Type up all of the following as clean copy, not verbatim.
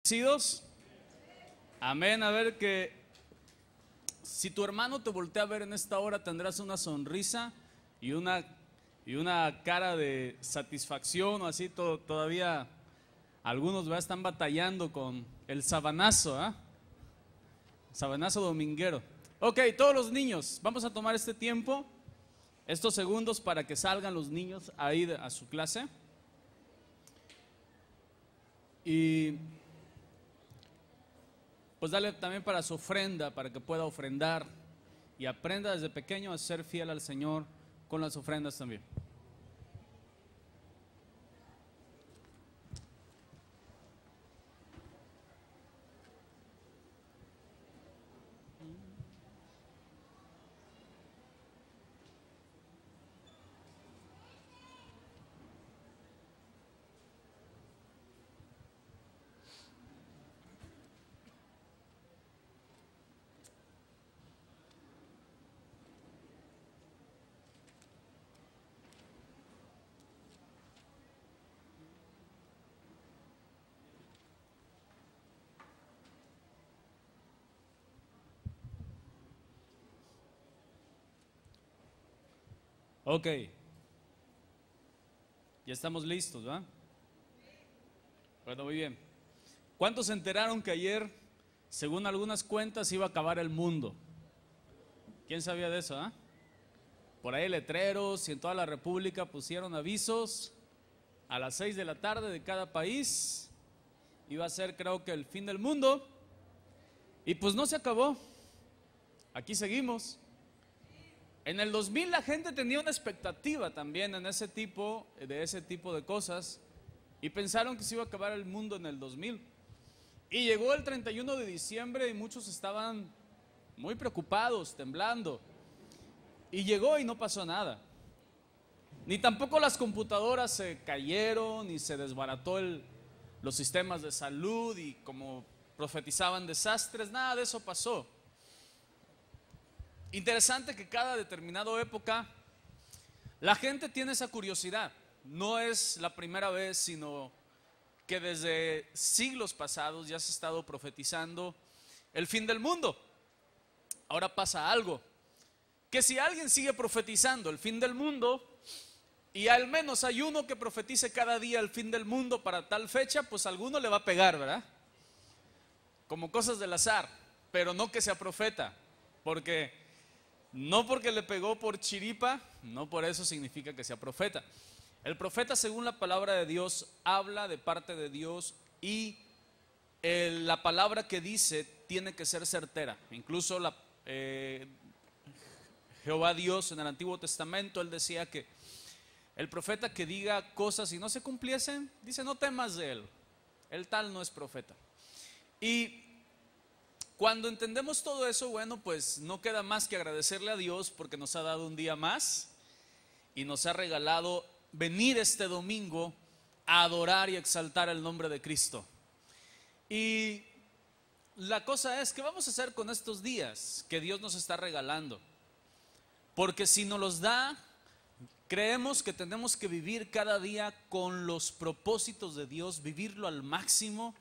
¿Bendecidos? Amén. A ver, que si tu hermano te voltea a ver en esta hora, tendrás una sonrisa y una cara de satisfacción o así. Todavía algunos están batallando con el sabanazo, sabanazo dominguero. Ok, todos los niños, vamos a tomar este tiempo, estos segundos para que salgan los niños a ir a su clase. Y pues dale también para su ofrenda, para que pueda ofrendar y aprenda desde pequeño a ser fiel al Señor con las ofrendas también. Ok, ya estamos listos, ¿va? Bueno, muy bien. ¿Cuántos se enteraron que ayer, según algunas cuentas, iba a acabar el mundo? ¿Quién sabía de eso, Por ahí letreros y en toda la República pusieron avisos a las 6 de la tarde de cada país. Iba a ser, creo que, el fin del mundo. Y pues no se acabó. Aquí seguimos. En el 2000 la gente tenía una expectativa también de ese tipo de cosas y pensaron que se iba a acabar el mundo en el 2000. Y llegó el 31 de diciembre y muchos estaban muy preocupados, temblando. Y llegó y no pasó nada. Ni tampoco las computadoras se cayeron, ni se desbarató los sistemas de salud y como profetizaban desastres, nada de eso pasó. Interesante que cada determinada época la gente tiene esa curiosidad. No es la primera vez, sino que desde siglos pasados ya se ha estado profetizando el fin del mundo. Ahora pasa algo, que si alguien sigue profetizando el fin del mundo y al menos hay uno que profetice cada día el fin del mundo para tal fecha, pues a alguno le va a pegar, ¿verdad? Como cosas del azar, pero no que sea profeta, no porque le pegó por chiripa, no por eso significa que sea profeta. El profeta, según la palabra de Dios, habla de parte de Dios y la palabra que dice tiene que ser certera. Incluso Jehová Dios en el Antiguo Testamento, él decía que el profeta que diga cosas y no se cumpliesen, dice no temas de él, el tal no es profeta. Y cuando entendemos todo eso, bueno, pues no queda más que agradecerle a Dios porque nos ha dado un día más y nos ha regalado venir este domingo a adorar y exaltar el nombre de Cristo. Y la cosa es, ¿qué vamos a hacer con estos días que Dios nos está regalando? Porque si nos los da, creemos que tenemos que vivir cada día con los propósitos de Dios, vivirlo al máximo.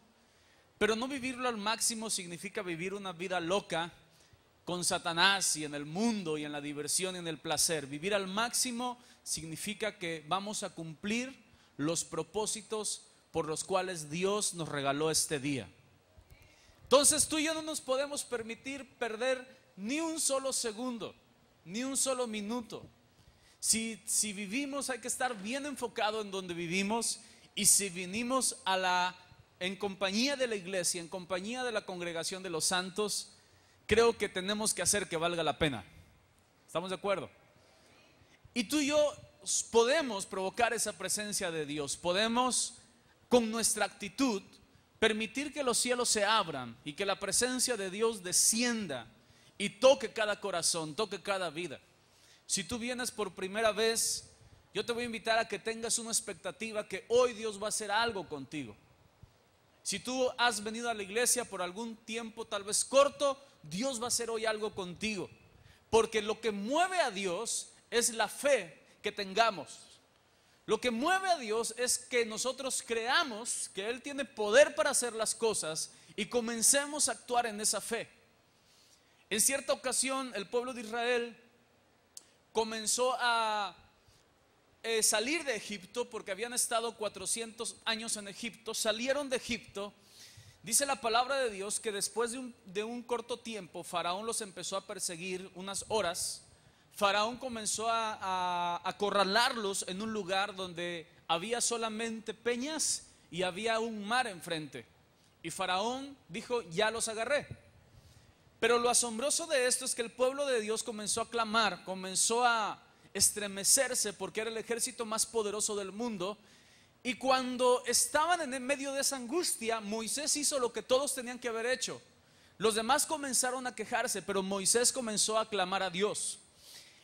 Pero no vivirlo al máximo significa vivir una vida loca con Satanás y en el mundo y en la diversión y en el placer. Vivir al máximo significa que vamos a cumplir los propósitos por los cuales Dios nos regaló este día. Entonces tú y yo no nos podemos permitir perder ni un solo segundo, ni un solo minuto. Si vivimos, hay que estar bien enfocado en donde vivimos. Y si vinimos en compañía de la iglesia, en compañía de la congregación de los santos, creo que tenemos que hacer que valga la pena. ¿Estamos de acuerdo? Y tú y yo podemos provocar esa presencia de Dios. Podemos, con nuestra actitud, permitir que los cielos se abran y que la presencia de Dios descienda y toque cada corazón, toque cada vida. Si tú vienes por primera vez, yo te voy a invitar a que tengas una expectativa que hoy Dios va a hacer algo contigo. Si tú has venido a la iglesia por algún tiempo tal vez corto, Dios va a hacer hoy algo contigo. Porque lo que mueve a Dios es la fe que tengamos. Lo que mueve a Dios es que nosotros creamos que Él tiene poder para hacer las cosas y comencemos a actuar en esa fe. En cierta ocasión el pueblo de Israel comenzó a salir de Egipto porque habían estado 400 años en Egipto. Salieron de Egipto. Dice la palabra de Dios que después de un corto tiempo Faraón los empezó a perseguir unas horas. Faraón comenzó a acorralarlos en un lugar donde había solamente peñas y había un mar enfrente. Y Faraón dijo: ya los agarré. Pero lo asombroso de esto es que el pueblo de Dios comenzó a clamar, comenzó a estremecerse porque era el ejército más poderoso del mundo. Y cuando estaban en el medio de esa angustia, Moisés hizo lo que todos tenían que haber hecho. Los demás comenzaron a quejarse, pero Moisés comenzó a clamar a Dios.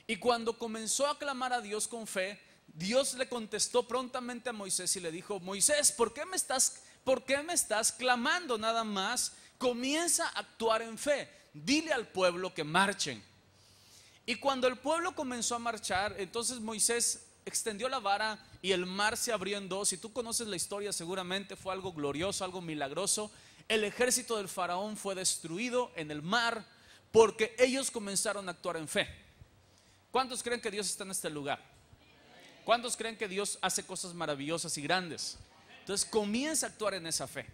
Y cuando comenzó a clamar a Dios con fe, Dios le contestó prontamente a Moisés y le dijo: Moisés, ¿por qué me estás clamando nada más? Comienza a actuar en fe. Dile al pueblo que marchen. Y cuando el pueblo comenzó a marchar, entonces Moisés extendió la vara y el mar se abrió en dos. Y tú conoces la historia, seguramente fue algo glorioso, algo milagroso. El ejército del faraón fue destruido en el mar porque ellos comenzaron a actuar en fe. ¿Cuántos creen que Dios está en este lugar? ¿Cuántos creen que Dios hace cosas maravillosas y grandes? Entonces comienza a actuar en esa fe.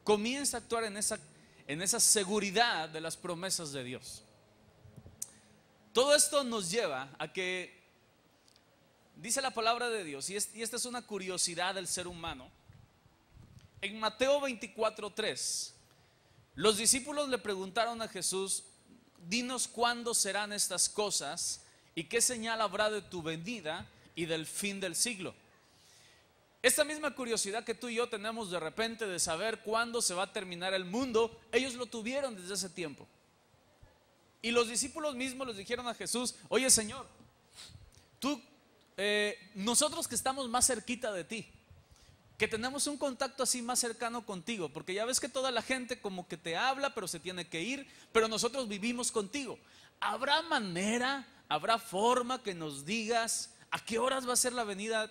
Comienza a actuar en esa seguridad de las promesas de Dios. Todo esto nos lleva a que, dice la palabra de Dios, y esta es una curiosidad del ser humano. En Mateo 24:3, los discípulos le preguntaron a Jesús: dinos cuándo serán estas cosas y qué señal habrá de tu venida y del fin del siglo. Esta misma curiosidad que tú y yo tenemos de repente de saber cuándo se va a terminar el mundo, ellos lo tuvieron desde ese tiempo. Y los discípulos mismos les dijeron a Jesús: oye Señor, nosotros que estamos más cerquita de ti, que tenemos un contacto así más cercano contigo, porque ya ves que toda la gente como que te habla pero se tiene que ir, pero nosotros vivimos contigo. ¿Habrá manera, habrá forma que nos digas a qué horas va a ser la venida,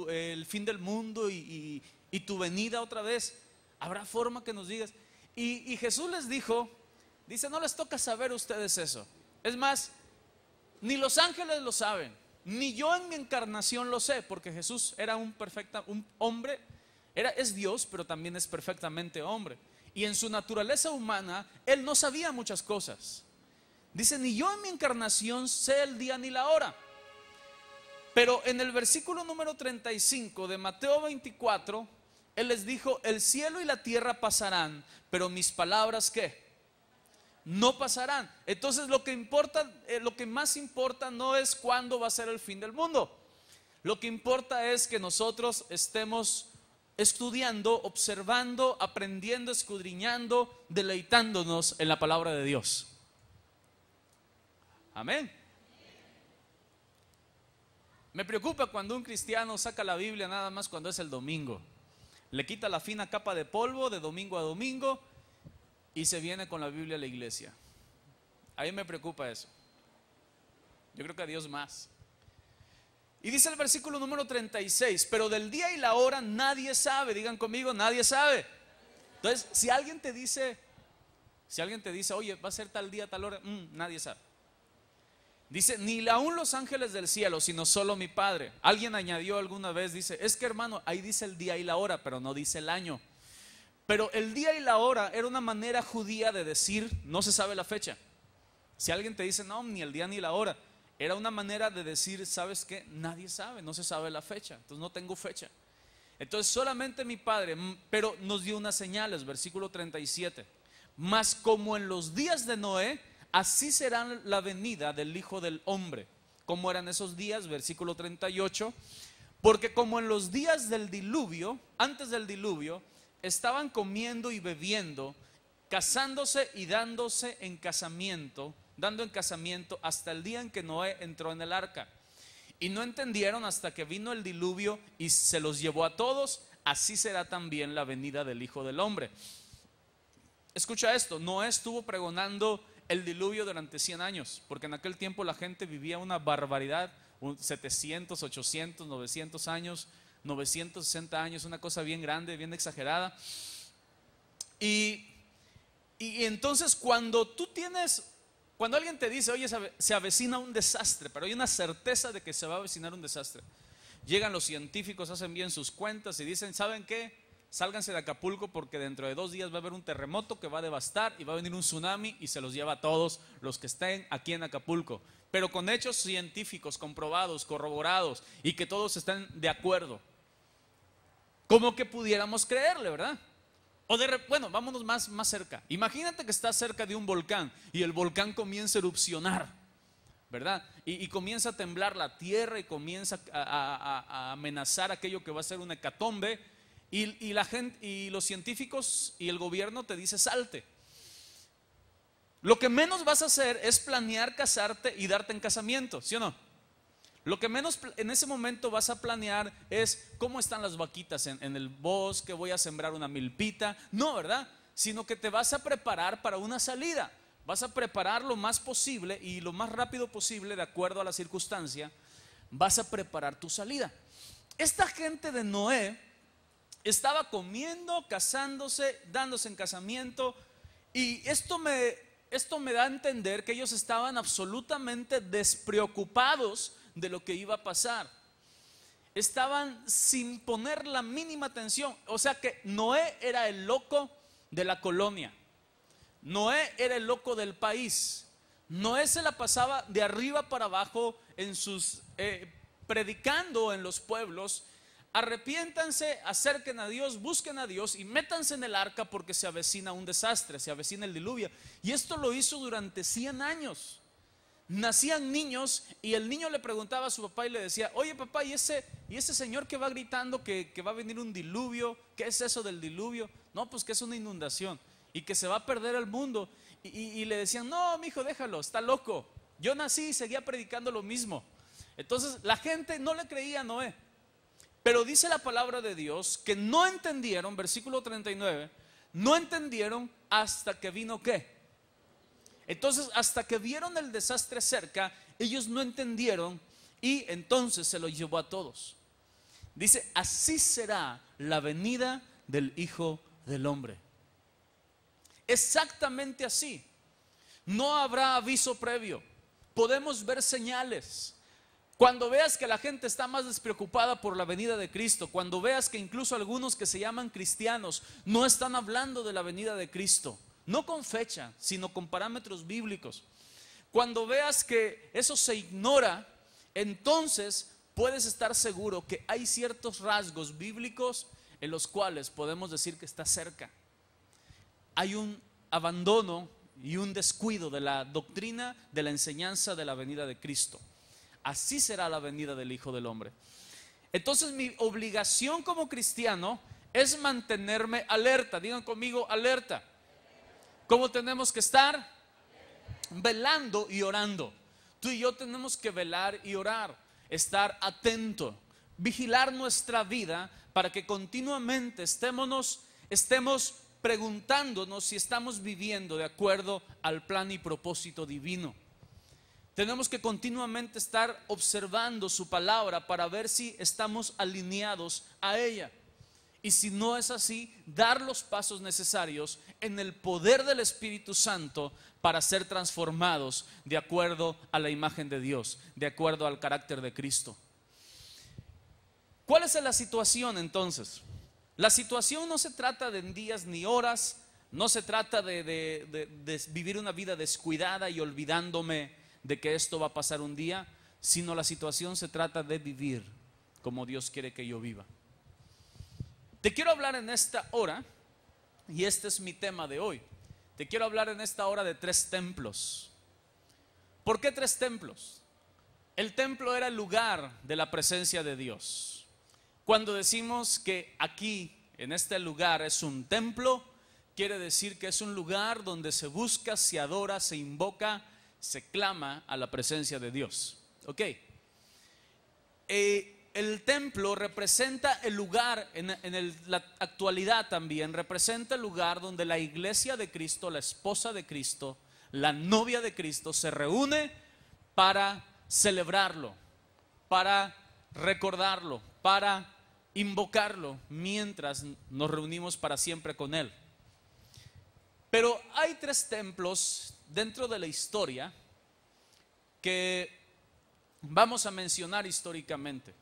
el fin del mundo y tu venida otra vez? ¿Habrá forma que nos digas? Y Jesús les dice: no les toca saber a ustedes eso. Es más, ni los ángeles lo saben, ni yo en mi encarnación lo sé, porque Jesús era un hombre, es Dios, pero también es perfectamente hombre. Y en su naturaleza humana, Él no sabía muchas cosas. Dice: ni yo en mi encarnación sé el día ni la hora. Pero en el versículo número 35 de Mateo 24, Él les dijo: el cielo y la tierra pasarán, pero mis palabras, ¿qué? No pasarán. Entonces lo que más importa no es cuándo va a ser el fin del mundo. Lo que importa es que nosotros estemos estudiando, observando, aprendiendo, escudriñando, deleitándonos en la palabra de Dios. Amén. Me preocupa cuando un cristiano saca la Biblia nada más cuando es el domingo. Le quita la fina capa de polvo de domingo a domingo y se viene con la Biblia a la iglesia. A mí me preocupa eso. Yo creo que a Dios más. Y dice el versículo número 36: pero del día y la hora nadie sabe. Digan conmigo: nadie sabe. Entonces, si alguien te dice, oye, va a ser tal día, tal hora, nadie sabe. Dice: ni aún los ángeles del cielo, sino solo mi Padre. Alguien añadió alguna vez, dice: es que hermano, ahí dice el día y la hora, pero no dice el año. Pero el día y la hora era una manera judía de decir: no se sabe la fecha. Si alguien te dice: no, ni el día ni la hora, era una manera de decir: ¿sabes qué? Nadie sabe, no se sabe la fecha, entonces no tengo fecha. Entonces solamente mi Padre. Pero nos dio unas señales, versículo 37: mas como en los días de Noé, así será la venida del Hijo del Hombre. ¿Cómo eran esos días? Versículo 38: porque como en los días del diluvio, antes del diluvio, estaban comiendo y bebiendo, casándose y dando en casamiento hasta el día en que Noé entró en el arca. Y no entendieron hasta que vino el diluvio y se los llevó a todos. Así será también la venida del Hijo del Hombre. Escucha esto: Noé estuvo pregonando el diluvio durante 100 años, porque en aquel tiempo la gente vivía una barbaridad, 700, 800, 900 años, 960 años, una cosa bien grande, bien exagerada. Y entonces cuando alguien te dice, oye, se avecina un desastre, pero hay una certeza de que se va a avecinar un desastre, llegan los científicos, hacen bien sus cuentas y dicen, ¿saben qué? Sálganse de Acapulco porque dentro de 2 días va a haber un terremoto que va a devastar y va a venir un tsunami y se los lleva a todos los que estén aquí en Acapulco, pero con hechos científicos comprobados, corroborados, y que todos están de acuerdo. Como que pudiéramos creerle, ¿verdad? Bueno, vámonos más cerca. Imagínate que estás cerca de un volcán y el volcán comienza a erupcionar, ¿verdad? Y comienza a temblar la tierra y comienza a amenazar aquello que va a ser una hecatombe, y la gente y los científicos y el gobierno te dice salte. Lo que menos vas a hacer es planear casarte y darte en casamiento, ¿sí o no? Lo que menos en ese momento vas a planear es cómo están las vaquitas en el bosque, voy a sembrar una milpita. No, ¿verdad? Sino que te vas a preparar para una salida. Vas a preparar lo más posible y lo más rápido posible, de acuerdo a la circunstancia. Vas a preparar tu salida. Esta gente de Noé estaba comiendo, casándose, dándose en casamiento, y esto me da a entender que ellos estaban absolutamente despreocupados de lo que iba a pasar. Estaban sin poner la mínima atención. O sea que Noé era el loco de la colonia. Noé era el loco del país. Noé se la pasaba de arriba para abajo en sus predicando en los pueblos: arrepiéntanse, acerquen a Dios, busquen a Dios y métanse en el arca porque se avecina un desastre, se avecina el diluvio. Y esto lo hizo durante 100 años. Nacían niños y el niño le preguntaba a su papá y le decía: oye papá, ¿y ese señor que va gritando que va a venir un diluvio? ¿Qué es eso del diluvio? No, pues que es una inundación y que se va a perder el mundo. Y le decían: no, mijo, déjalo, está loco. Yo nací y seguía predicando lo mismo. Entonces la gente no le creía a Noé. Pero dice la palabra de Dios que no entendieron, versículo 39, no entendieron hasta que vino ¿qué? Entonces, hasta que vieron el desastre cerca, ellos no entendieron, y entonces se lo llevó a todos. Dice: así será la venida del Hijo del Hombre. Exactamente así. No habrá aviso previo. Podemos ver señales. Cuando veas que la gente está más despreocupada por la venida de Cristo, cuando veas que incluso algunos que se llaman cristianos no están hablando de la venida de Cristo, no con fecha, sino con parámetros bíblicos. Cuando veas que eso se ignora, entonces puedes estar seguro que hay ciertos rasgos bíblicos en los cuales podemos decir que está cerca. Hay un abandono y un descuido de la doctrina, de la enseñanza de la venida de Cristo. Así será la venida del Hijo del Hombre. Entonces mi obligación como cristiano es mantenerme alerta. Digan conmigo: alerta. ¿Cómo tenemos que estar? Velando y orando. Tú y yo tenemos que velar y orar, estar atento, vigilar nuestra vida para que continuamente estemos preguntándonos si estamos viviendo de acuerdo al plan y propósito divino. Tenemos que continuamente estar observando su palabra para ver si estamos alineados a ella. Y si no es así, dar los pasos necesarios en el poder del Espíritu Santo para ser transformados de acuerdo a la imagen de Dios, de acuerdo al carácter de Cristo. ¿Cuál es la situación entonces? La situación no se trata de días ni horas, no se trata de vivir una vida descuidada y olvidándome de que esto va a pasar un día, sino la situación se trata de vivir como Dios quiere que yo viva. Te quiero hablar en esta hora, y este es mi tema de hoy. Te quiero hablar en esta hora de 3 templos. ¿Por qué 3 templos? El templo era el lugar de la presencia de Dios. Cuando decimos que aquí, en este lugar, es un templo, quiere decir que es un lugar donde se busca, se adora, se invoca, se clama a la presencia de Dios. Ok. El templo representa el lugar, la actualidad también, representa el lugar donde la iglesia de Cristo, la esposa de Cristo, la novia de Cristo se reúne para celebrarlo, para recordarlo, para invocarlo mientras nos reunimos para siempre con Él. Pero hay 3 templos dentro de la historia que vamos a mencionar históricamente.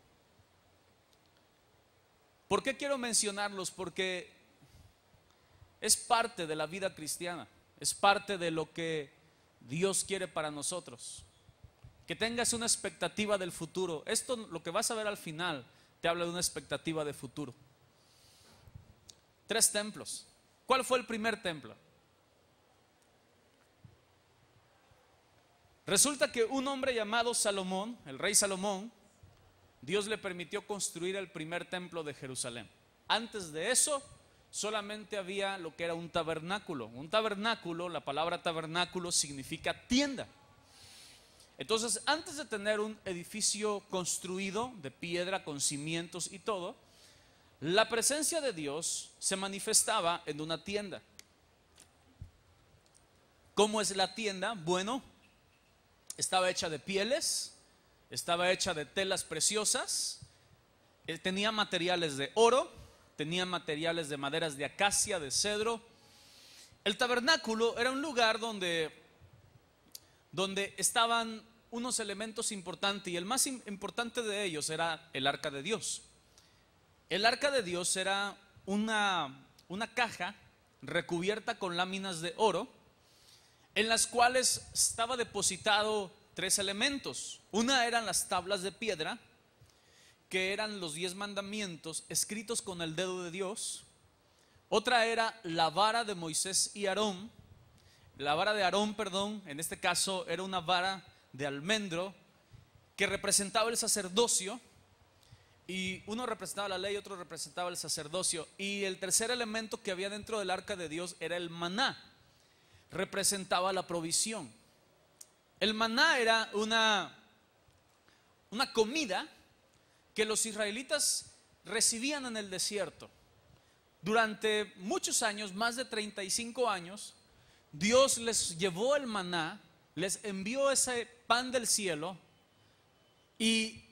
¿Por qué quiero mencionarlos? Porque es parte de la vida cristiana, es parte de lo que Dios quiere para nosotros. Que tengas una expectativa del futuro. Esto, lo que vas a ver al final, te habla de una expectativa de futuro. 3 templos. ¿Cuál fue el primer templo? Resulta que un hombre llamado Salomón, el rey Salomón, Dios le permitió construir el primer templo de Jerusalén. Antes de eso, solamente había lo que era un tabernáculo. Un tabernáculo, la palabra tabernáculo significa tienda. Entonces, antes de tener un edificio construido de piedra con cimientos y todo, la presencia de Dios se manifestaba en una tienda. ¿Cómo es la tienda? Bueno, estaba hecha de pieles, estaba hecha de telas preciosas, tenía materiales de oro, tenía materiales de maderas de acacia, de cedro. El tabernáculo era un lugar donde estaban unos elementos importantes, y el más importante de ellos era el arca de Dios. El arca de Dios era una caja recubierta con láminas de oro, en las cuales estaba depositado 3 elementos. Una eran las tablas de piedra, que eran los 10 mandamientos escritos con el dedo de Dios. Otra era la vara de Moisés y Aarón. La vara de Aarón, perdón, en este caso era una vara de almendro que representaba el sacerdocio, y uno representaba la ley, otro representaba el sacerdocio. Y el tercer elemento que había dentro del arca de Dios era el maná, representaba la provisión. El maná era una comida que los israelitas recibían en el desierto. Durante muchos años, más de 35 años, Dios les llevó el maná, les envió ese pan del cielo, y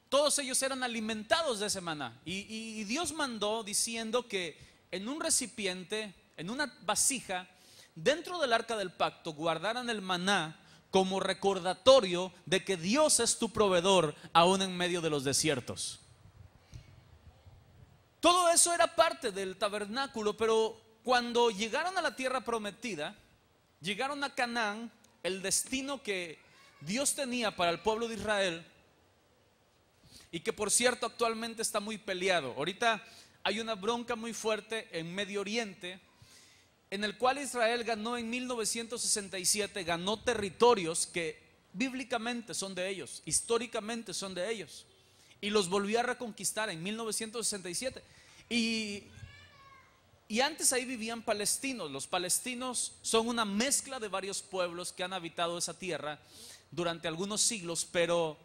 todos ellos eran alimentados de ese maná. Y Dios mandó diciendo que en un recipiente, en una vasija, dentro del arca del pacto, guardaran el maná como recordatorio de que Dios es tu proveedor aún en medio de los desiertos. Todo eso era parte del tabernáculo, pero cuando llegaron a la tierra prometida, llegaron a Canaán, el destino que Dios tenía para el pueblo de Israel, y que por cierto actualmente está muy peleado. Ahorita hay una bronca muy fuerte en Medio Oriente, en el cual Israel ganó en 1967, ganó territorios que bíblicamente son de ellos, históricamente son de ellos, y los volvió a reconquistar en 1967. Y antes ahí vivían palestinos. Los palestinos son una mezcla de varios pueblos que han habitado esa tierra durante algunos siglos, pero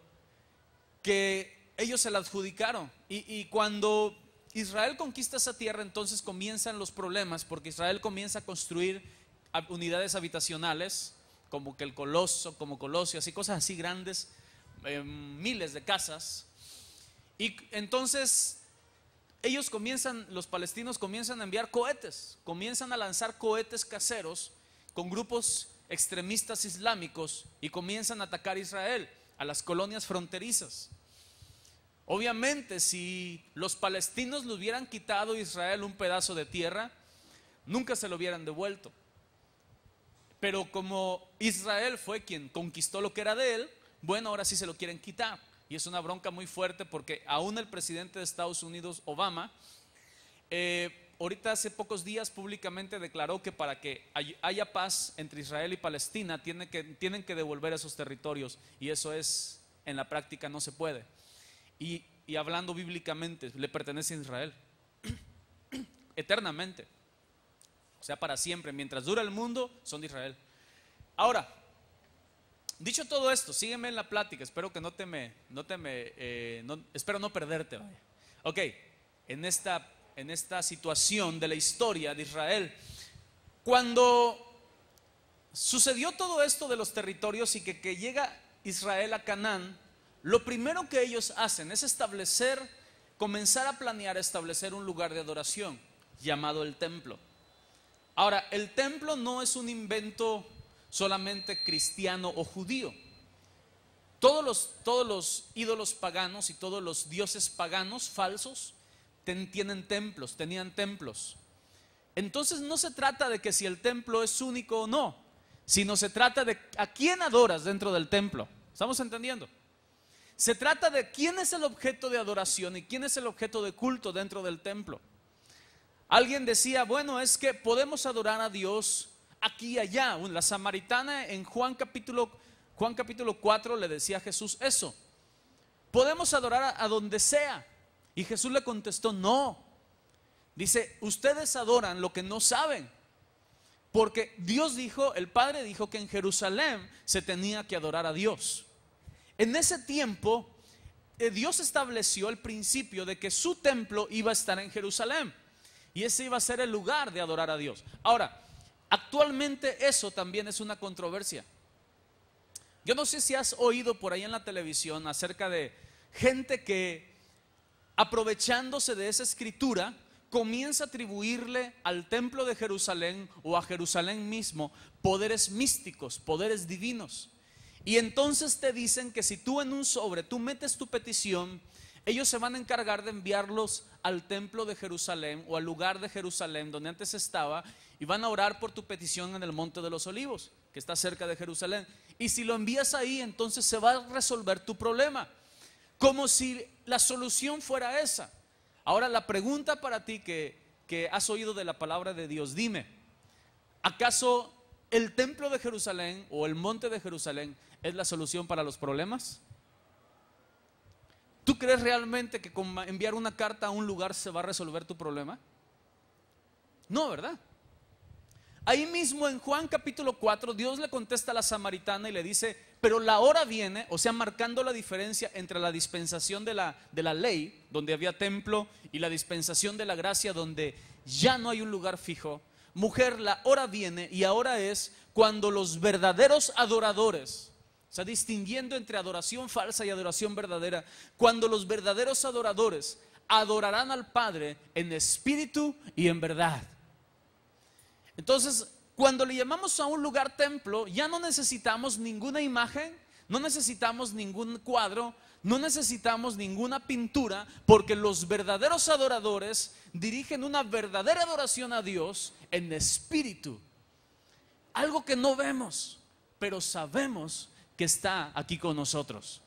que ellos se la adjudicaron. Y cuando Israel conquista esa tierra, entonces comienzan los problemas, porque Israel comienza a construir unidades habitacionales, como que el Coloso, como Colosio, así cosas así grandes, miles de casas. Y entonces los palestinos comienzan a enviar cohetes, comienzan a lanzar cohetes caseros con grupos extremistas islámicos, y comienzan a atacar a Israel, a las colonias fronterizas. Obviamente, si los palestinos le hubieran quitado a Israel un pedazo de tierra, nunca se lo hubieran devuelto. Pero como Israel fue quien conquistó lo que era de él, bueno, ahora sí se lo quieren quitar. Y es una bronca muy fuerte, porque aún el presidente de Estados Unidos, Obama, ahorita hace pocos días públicamente declaró que para que haya paz entre Israel y Palestina tienen que devolver esos territorios, y eso en la práctica no se puede. Y hablando bíblicamente, le pertenece a Israel eternamente, o sea, para siempre. Mientras dura el mundo, son de Israel. Ahora, dicho todo esto, sígueme en la plática. Espero que espero no perderte, vaya. Ok, en esta situación de la historia de Israel, cuando sucedió todo esto de los territorios y que llega Israel a Canaán, lo primero que ellos hacen es comenzar a planear establecer un lugar de adoración llamado el templo. Ahora, el templo no es un invento solamente cristiano o judío. Todos los ídolos paganos y todos los dioses paganos falsos tenían templos. Entonces no se trata de que si el templo es único o no, sino se trata de a quién adoras dentro del templo. ¿Estamos entendiendo? Se trata de quién es el objeto de adoración y quién es el objeto de culto dentro del templo. Alguien decía, bueno, es que podemos adorar a Dios aquí y allá. La samaritana en Juan capítulo 4 le decía a Jesús eso. Podemos adorar a donde sea. Y Jesús le contestó, no. Dice, ustedes adoran lo que no saben. Porque Dios dijo, el Padre dijo que en Jerusalén se tenía que adorar a Dios. En ese tiempo, Dios estableció el principio de que su templo iba a estar en Jerusalén. Y ese iba a ser el lugar de adorar a Dios. Ahora, actualmente eso también es una controversia. Yo no sé si has oído por ahí en la televisión acerca de gente que, aprovechándose de esa escritura, comienza a atribuirle al templo de Jerusalén o a Jerusalén mismo poderes místicos, poderes divinos. Y entonces te dicen que si tú en un sobre tú metes tu petición, ellos se van a encargar de enviarlos al templo de Jerusalén o al lugar de Jerusalén donde antes estaba, y van a orar por tu petición en el Monte de los Olivos, que está cerca de Jerusalén. Y si lo envías ahí, entonces se va a resolver tu problema, como si la solución fuera esa. Ahora la pregunta para ti que has oído de la palabra de Dios, dime, ¿acaso el templo de Jerusalén o el monte de Jerusalén es la solución para los problemas? ¿Tú crees realmente que con enviar una carta a un lugar se va a resolver tu problema? No, ¿verdad? Ahí mismo en Juan capítulo 4, Dios le contesta a la samaritana y le dice, pero la hora viene, o sea, marcando la diferencia entre la dispensación de la ley, donde había templo, y la dispensación de la gracia, donde ya no hay un lugar fijo. Mujer, la hora viene, y ahora es cuando los verdaderos adoradores, o sea, distinguiendo entre adoración falsa y adoración verdadera, cuando los verdaderos adoradores adorarán al Padre en espíritu y en verdad. Entonces, cuando le llamamos a un lugar templo, ya no necesitamos ninguna imagen, no necesitamos ningún cuadro, no necesitamos ninguna pintura, porque los verdaderos adoradores dirigen una verdadera adoración a Dios en espíritu. Algo que no vemos, pero sabemos que está aquí con nosotros.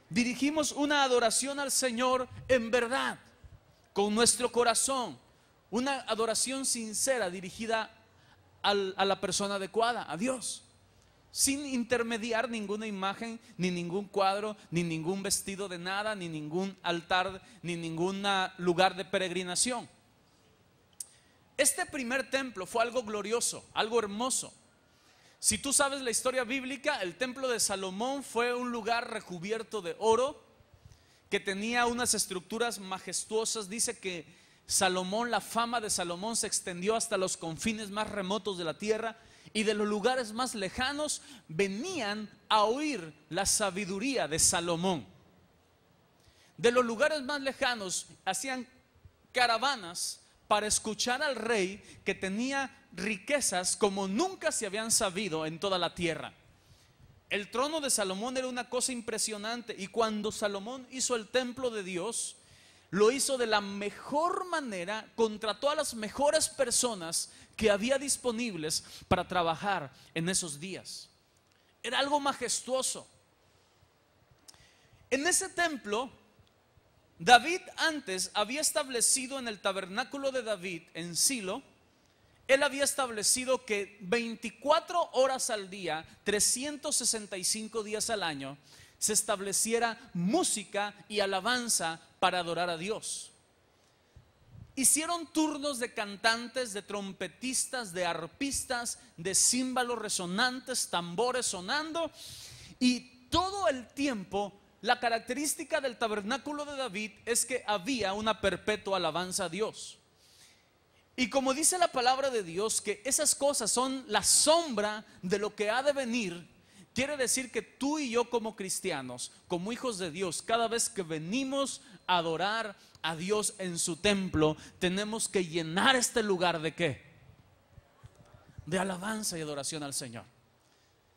Dirigimos una adoración al Señor en verdad, con nuestro corazón, una adoración sincera dirigida a la persona adecuada, a Dios, sin intermediar ninguna imagen, ni ningún cuadro, ni ningún vestido de nada, ni ningún altar, ni ningún lugar de peregrinación. Este primer templo fue algo glorioso, algo hermoso. Si tú sabes la historia bíblica, el templo de Salomón fue un lugar recubierto de oro, que tenía unas estructuras majestuosas. Dice que Salomón, la fama de Salomón se extendió hasta los confines más remotos de la tierra, y de los lugares más lejanos venían a oír la sabiduría de Salomón. De los lugares más lejanos hacían caravanas para escuchar al rey, que tenía riquezas como nunca se habían sabido en toda la tierra. El trono de Salomón era una cosa impresionante, y cuando Salomón hizo el templo de Dios, lo hizo de la mejor manera, contrató a las mejores personas que había disponibles para trabajar en esos días. Era algo majestuoso. En ese templo, David antes había establecido en el tabernáculo de David en Silo, él había establecido que 24 horas al día, 365 días al año, se estableciera música y alabanza para adorar a Dios. Hicieron turnos de cantantes, de trompetistas, de arpistas, de címbalos resonantes, tambores sonando, y todo el tiempo la característica del tabernáculo de David es que había una perpetua alabanza a Dios. Y como dice la palabra de Dios, que esas cosas son la sombra de lo que ha de venir, Quiere decir que tú y yo como cristianos, como hijos de Dios, cada vez que venimos a adorar a Dios en su templo, tenemos que llenar este lugar ¿de qué? De alabanza y adoración al Señor.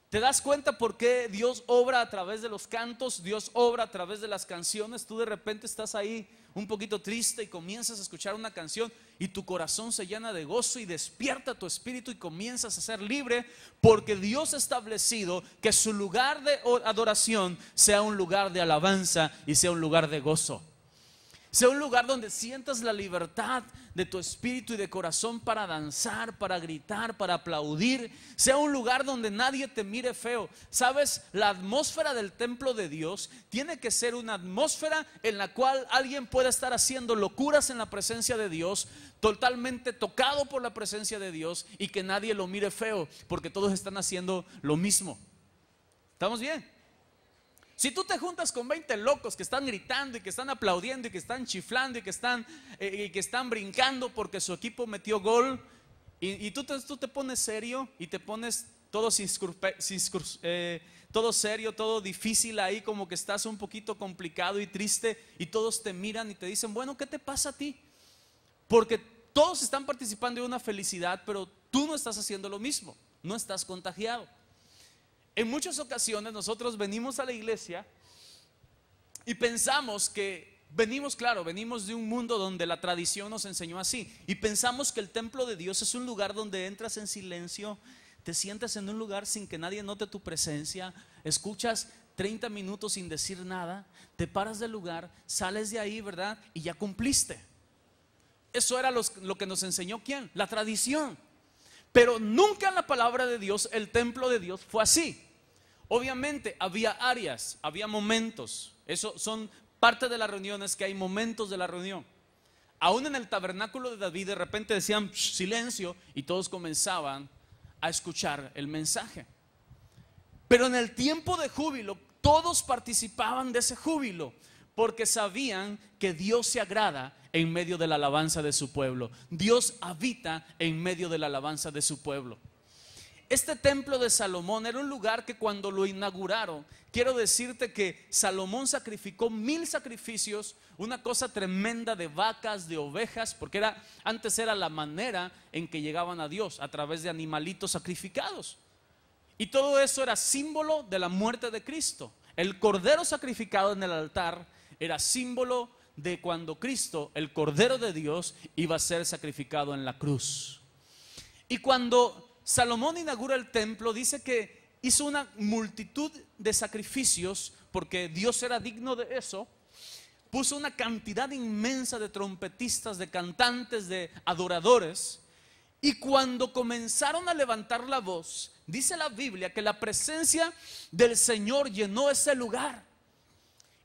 ¿Te das cuenta por qué Dios obra a través de los cantos? Dios obra a través de las canciones. Tú de repente estás ahí un poquito triste y comienzas a escuchar una canción y tu corazón se llena de gozo y despierta tu espíritu y comienzas a ser libre, porque Dios ha establecido que su lugar de adoración sea un lugar de alabanza y sea un lugar de gozo. Sea un lugar donde sientas la libertad de tu espíritu y de corazón para danzar, para gritar, para aplaudir. Sea un lugar donde nadie te mire feo. ¿Sabes? La atmósfera del templo de Dios tiene que ser una atmósfera en la cual alguien pueda estar haciendo locuras en la presencia de Dios, totalmente tocado por la presencia de Dios, y que nadie lo mire feo, porque todos están haciendo lo mismo. ¿Estamos bien? Si tú te juntas con 20 locos que están gritando y que están aplaudiendo y que están chiflando y que están brincando porque su equipo metió gol, y tú te pones serio y te pones todo serio, todo difícil ahí, como que estás un poquito complicado y triste, y todos te miran y te dicen, bueno, ¿qué te pasa a ti? Porque todos están participando de una felicidad, pero tú no estás haciendo lo mismo, no estás contagiado. En muchas ocasiones nosotros venimos a la iglesia y pensamos que venimos de un mundo donde la tradición nos enseñó así, y pensamos que el templo de Dios es un lugar donde entras en silencio, te sientas en un lugar sin que nadie note tu presencia, escuchas 30 minutos sin decir nada, te paras del lugar, sales de ahí, ¿verdad? Y ya cumpliste. Eso era lo que nos enseñó ¿quién? La tradición. Pero nunca en la palabra de Dios el templo de Dios fue así. Obviamente había áreas, había momentos. Eso son parte de las reuniones, que hay momentos de la reunión. Aún en el tabernáculo de David de repente decían silencio y todos comenzaban a escuchar el mensaje. Pero en el tiempo de júbilo todos participaban de ese júbilo, porque sabían que Dios se agrada en medio de la alabanza de su pueblo. Dios habita en medio de la alabanza de su pueblo. Este templo de Salomón era un lugar que cuando lo inauguraron, quiero decirte que Salomón sacrificó 1000 sacrificios, una cosa tremenda, de vacas, de ovejas, porque antes era la manera en que llegaban a Dios, a través de animalitos sacrificados. Y todo eso era símbolo de la muerte de Cristo. El cordero sacrificado en el altar era símbolo de cuando Cristo, el Cordero de Dios, iba a ser sacrificado en la cruz. Y cuando Salomón inaugura el templo, dice que hizo una multitud de sacrificios, porque Dios era digno de eso. Puso una cantidad inmensa de trompetistas, de cantantes, de adoradores. Y cuando comenzaron a levantar la voz, dice la Biblia que la presencia del Señor llenó ese lugar.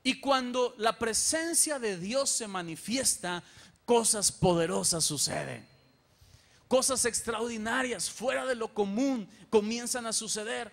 Y cuando la presencia de Dios se manifiesta, cosas poderosas suceden. Cosas extraordinarias, fuera de lo común, comienzan a suceder.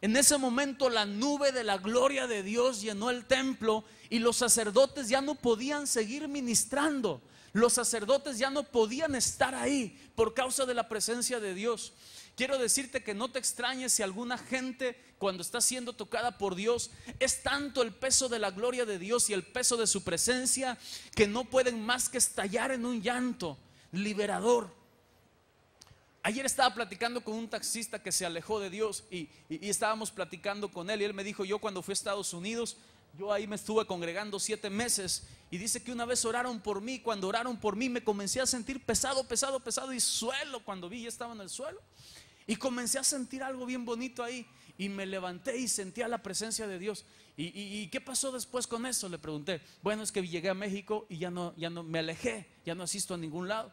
En ese momento la nube de la gloria de Dios llenó el templo y los sacerdotes ya no podían seguir ministrando. Los sacerdotes ya no podían estar ahí por causa de la presencia de Dios. Quiero decirte que no te extrañes si alguna gente, cuando está siendo tocada por Dios, es tanto el peso de la gloria de Dios y el peso de su presencia, que no pueden más que estallar en un llanto liberador. Ayer estaba platicando con un taxista que se alejó de Dios y estábamos platicando con él, y él me dijo, yo cuando fui a Estados Unidos, yo ahí me estuve congregando 7 meses, y dice que una vez oraron por mí. Cuando oraron por mí me comencé a sentir pesado y suelo. Cuando vi, ya estaba en el suelo y comencé a sentir algo bien bonito ahí, y me levanté y sentía la presencia de Dios. ¿Y qué pasó después con eso? Le pregunté. Bueno, es que llegué a México y ya no me alejé, ya no asisto a ningún lado.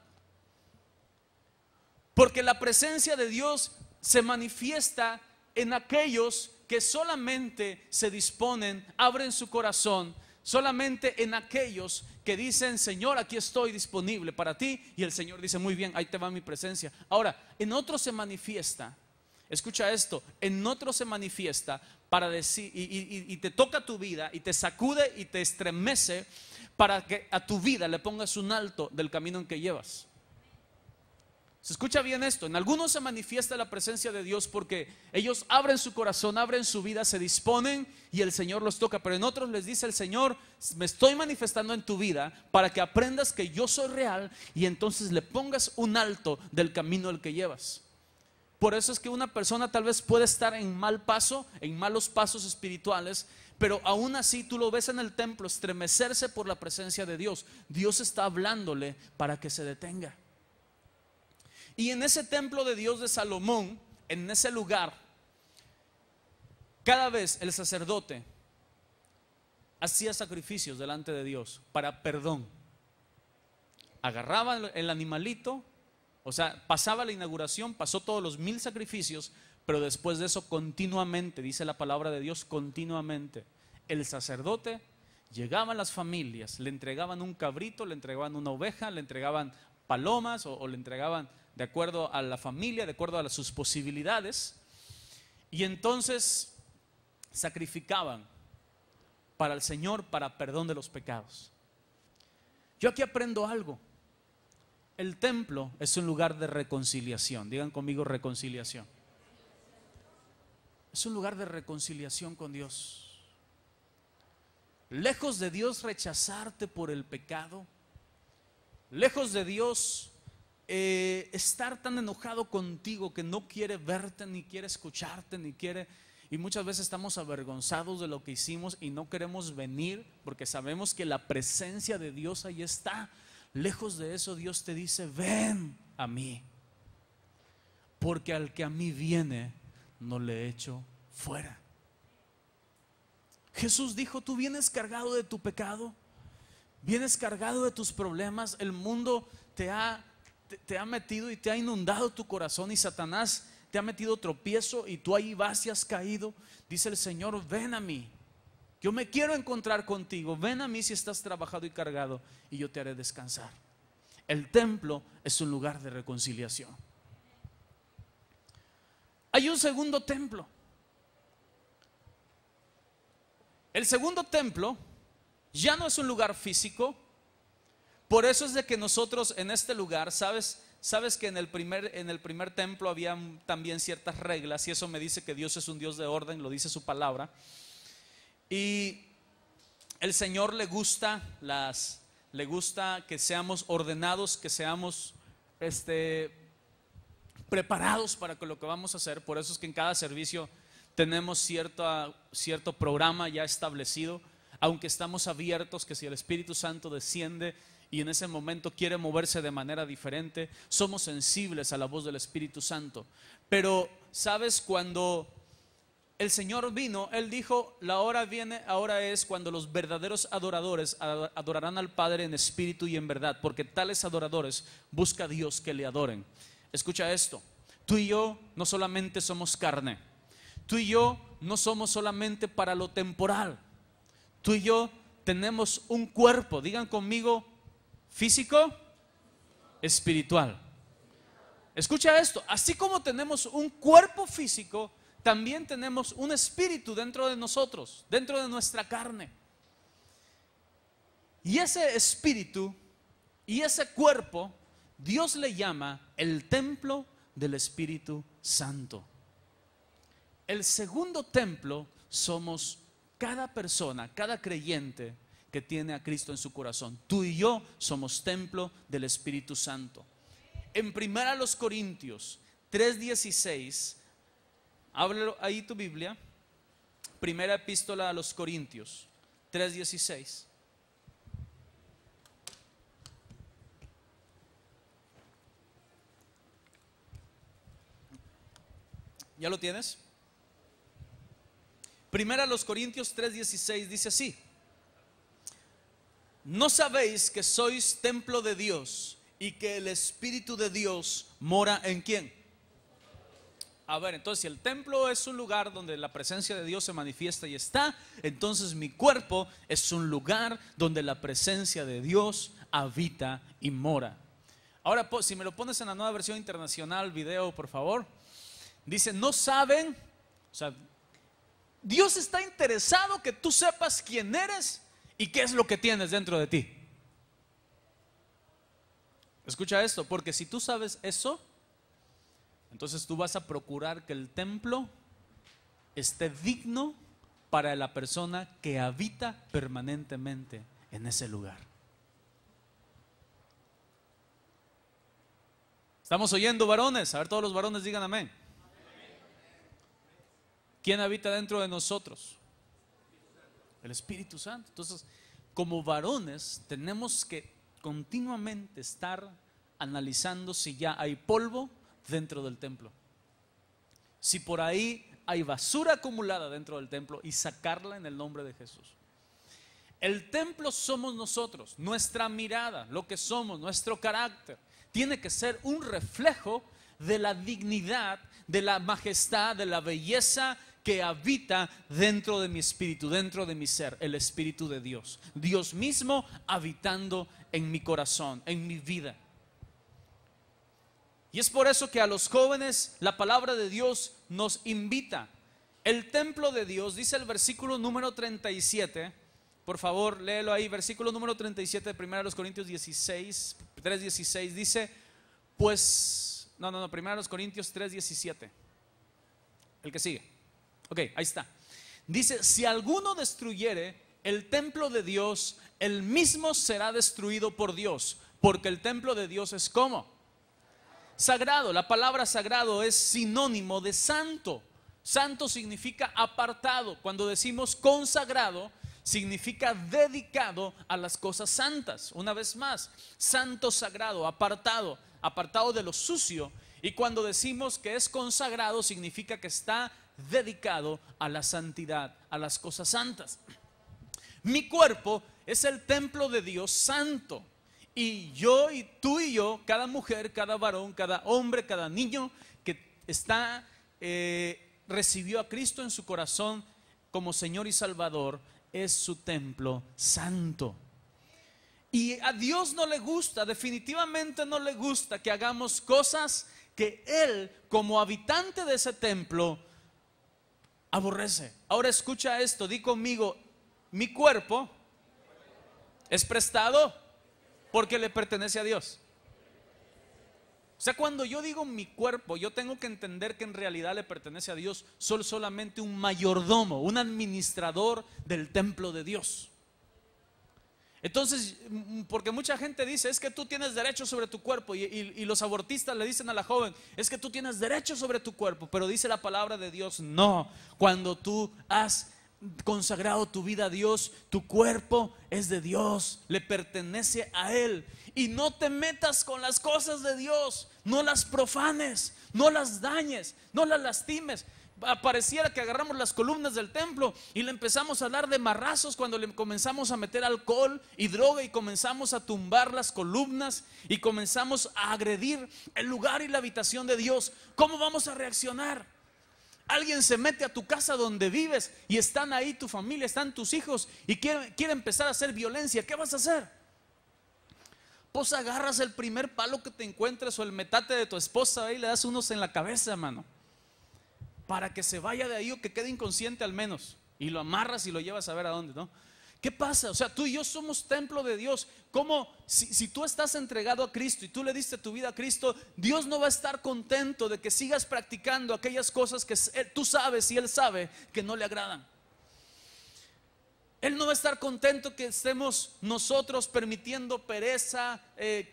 Porque la presencia de Dios se manifiesta en aquellos que solamente se disponen, abren su corazón, solamente en aquellos que dicen, Señor, aquí estoy disponible para ti. Y el Señor dice, muy bien, ahí te va mi presencia. Ahora, en otros se manifiesta, escucha esto, en otros se manifiesta para decir, y te toca tu vida y te sacude y te estremece, para que a tu vida le pongas un alto del camino en que llevas. Se escucha bien esto. En algunos se manifiesta la presencia de Dios porque ellos abren su corazón, abren su vida, se disponen y el Señor los toca. Pero en otros les dice el Señor: me estoy manifestando en tu vida para que aprendas que yo soy real y entonces le pongas un alto del camino al que llevas. Por eso es que una persona tal vez puede estar en mal paso, en malos pasos espirituales, pero aún así tú lo ves en el templo estremecerse por la presencia de Dios. Dios está hablándole para que se detenga. Y en ese templo de Dios de Salomón, en ese lugar, cada vez el sacerdote hacía sacrificios delante de Dios para perdón. Agarraba el animalito, o sea, pasaba la inauguración, pasó todos los 1000 sacrificios, pero después de eso continuamente, dice la palabra de Dios, continuamente, el sacerdote llegaba a las familias, le entregaban un cabrito, le entregaban una oveja, le entregaban palomas o le entregaban de acuerdo a la familia, de acuerdo a sus posibilidades, y entonces sacrificaban para el Señor, para perdón de los pecados. Yo aquí aprendo algo. El templo es un lugar de reconciliación. Digan conmigo: reconciliación. Es un lugar de reconciliación con Dios. Lejos de Dios rechazarte por el pecado, lejos de Dios estar tan enojado contigo que no quiere verte, ni quiere escucharte, ni quiere, y muchas veces estamos avergonzados de lo que hicimos y no queremos venir porque sabemos que la presencia de Dios ahí está. Lejos de eso, Dios te dice: ven a mí, porque al que a mí viene no le echo fuera. Jesús dijo: tú vienes cargado de tu pecado, vienes cargado de tus problemas, el mundo te ha metido y te ha inundado tu corazón, y Satanás te ha metido tropiezo y tú ahí vas y has caído. Dice el Señor: ven a mí, yo me quiero encontrar contigo, ven a mí si estás trabajado y cargado y yo te haré descansar. El templo es un lugar de reconciliación. Hay un segundo templo. El segundo templo ya no es un lugar físico. Por eso es de que nosotros en este lugar, sabes que en el primer templo había también ciertas reglas, y eso me dice que Dios es un Dios de orden, lo dice su palabra. Y el Señor le gusta que seamos ordenados, que seamos preparados para lo que vamos a hacer. Por eso es que en cada servicio tenemos cierto programa ya establecido, aunque estamos abiertos que si el Espíritu Santo desciende y en ese momento quiere moverse de manera diferente, somos sensibles a la voz del Espíritu Santo. Pero sabes, cuando el Señor vino, Él dijo: la hora viene, ahora es cuando los verdaderos adoradores adorarán al Padre en espíritu y en verdad, porque tales adoradores busca Dios que le adoren. Escucha esto: tú y yo no solamente somos carne, tú y yo no somos solamente para lo temporal, tú y yo tenemos un cuerpo, digan conmigo, físico, espiritual. Escucha esto: así como tenemos un cuerpo físico, también tenemos un espíritu dentro de nosotros, dentro de nuestra carne. Y ese espíritu y ese cuerpo, Dios le llama el templo del Espíritu Santo. El segundo templo somos cada persona, cada creyente que tiene a Cristo en su corazón. Tú y yo somos templo del Espíritu Santo. En 1 Corintios 3:16, háblalo ahí tu Biblia. Primera epístola a los Corintios 3:16. ¿Ya lo tienes? Primera a los Corintios 3:16 dice así: ¿no sabéis que sois templo de Dios y que el Espíritu de Dios mora en quién? A ver, entonces si el templo es un lugar donde la presencia de Dios se manifiesta y está, entonces mi cuerpo es un lugar donde la presencia de Dios habita y mora. Ahora, si me lo pones en la Nueva Versión Internacional, video, por favor. Dice: no saben, o sea, Dios está interesado que tú sepas quién eres y qué es lo que tienes dentro de ti. Escucha esto: porque si tú sabes eso, Entonces tú vas a procurar que el templo esté digno para la persona que habita permanentemente en ese lugar. ¿Estamos oyendo, varones? A ver, todos los varones digan amén. ¿Quién habita dentro de nosotros? El Espíritu Santo. Entonces, como varones tenemos que continuamente estar analizando si ya hay polvo dentro del templo, si por ahí hay basura acumulada dentro del templo, y sacarla en el nombre de Jesús. El templo somos nosotros, nuestra mirada, lo que somos, nuestro carácter tiene que ser un reflejo de la dignidad, de la majestad, de la belleza que habita dentro de mi espíritu, dentro de mi ser, el Espíritu de Dios, Dios mismo habitando en mi corazón, en mi vida. Y es por eso que a los jóvenes la palabra de Dios nos invita. El templo de Dios, dice el versículo número 37, por favor léelo ahí, versículo número 37 de 1 Corintios 16, 3:16, dice, pues, no, 1 Corintios 3:17, el que sigue, ok, ahí está. Dice, si alguno destruyere el templo de Dios, el mismo será destruido por Dios, porque el templo de Dios es ¿cómo? Sagrado. La palabra sagrado es sinónimo de santo. Santo significa apartado. Cuando decimos consagrado, significa dedicado a las cosas santas. Una vez más, santo, sagrado, apartado, apartado de lo sucio. Y cuando decimos que es consagrado, significa que está dedicado a la santidad, a las cosas santas. Mi cuerpo es el templo de Dios santo. Y yo y tú y yo, cada mujer, cada varón, cada hombre, cada niño que está recibió a Cristo en su corazón como Señor y Salvador, es su templo santo. Y a Dios no le gusta, definitivamente no le gusta que hagamos cosas que Él, como habitante de ese templo, aborrece. Ahora escucha esto, di conmigo, mi cuerpo es prestado porque le pertenece a Dios. O sea, cuando yo digo mi cuerpo, yo tengo que entender que en realidad le pertenece a Dios. Soy solamente un mayordomo, un administrador del templo de Dios. Entonces, porque mucha gente dice, es que tú tienes derecho sobre tu cuerpo, y los abortistas le dicen a la joven, es que tú tienes derecho sobre tu cuerpo, pero dice la palabra de Dios, no, cuando tú has consagrado tu vida a Dios, tu cuerpo es de Dios, le pertenece a Él. Y no te metas con las cosas de Dios, no las profanes, no las dañes, no las lastimes. Pareciera que agarramos las columnas del templo y le empezamos a dar de marrazos cuando le comenzamos a meter alcohol y droga, y comenzamos a tumbar las columnas y comenzamos a agredir el lugar y la habitación de Dios. ¿Cómo vamos a reaccionar? Alguien se mete a tu casa donde vives y están ahí tu familia, están tus hijos y quiere empezar a hacer violencia. ¿Qué vas a hacer? Pues agarras el primer palo que te encuentres o el metate de tu esposa y le das unos en la cabeza, hermano, para que se vaya de ahí o que quede inconsciente al menos, y lo amarras y lo llevas a ver a dónde, ¿no? ¿Qué pasa? O sea, tú y yo somos templo de Dios. ¿Cómo? Si tú estás entregado a Cristo y tú le diste tu vida a Cristo, Dios no va a estar contento de que sigas practicando aquellas cosas que tú sabes y Él sabe que no le agradan. Él no va a estar contento que estemos nosotros permitiendo pereza,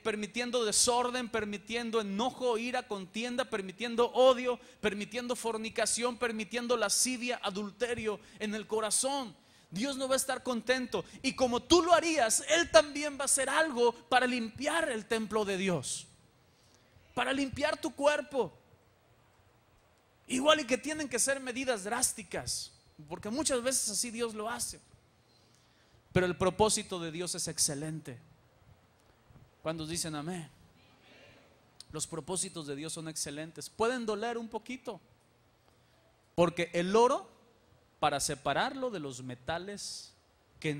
permitiendo desorden, permitiendo enojo, ira, contienda, permitiendo odio, permitiendo fornicación, permitiendo lascivia, adulterio en el corazón. Dios no va a estar contento. Y como tú lo harías, Él también va a hacer algo para limpiar el templo de Dios, para limpiar tu cuerpo. Igual y que tienen que ser medidas drásticas, porque muchas veces así Dios lo hace. Pero el propósito de Dios es excelente. ¿Cuántos dicen amén? Los propósitos de Dios son excelentes. Pueden doler un poquito, porque el oro, para separarlo de los metales que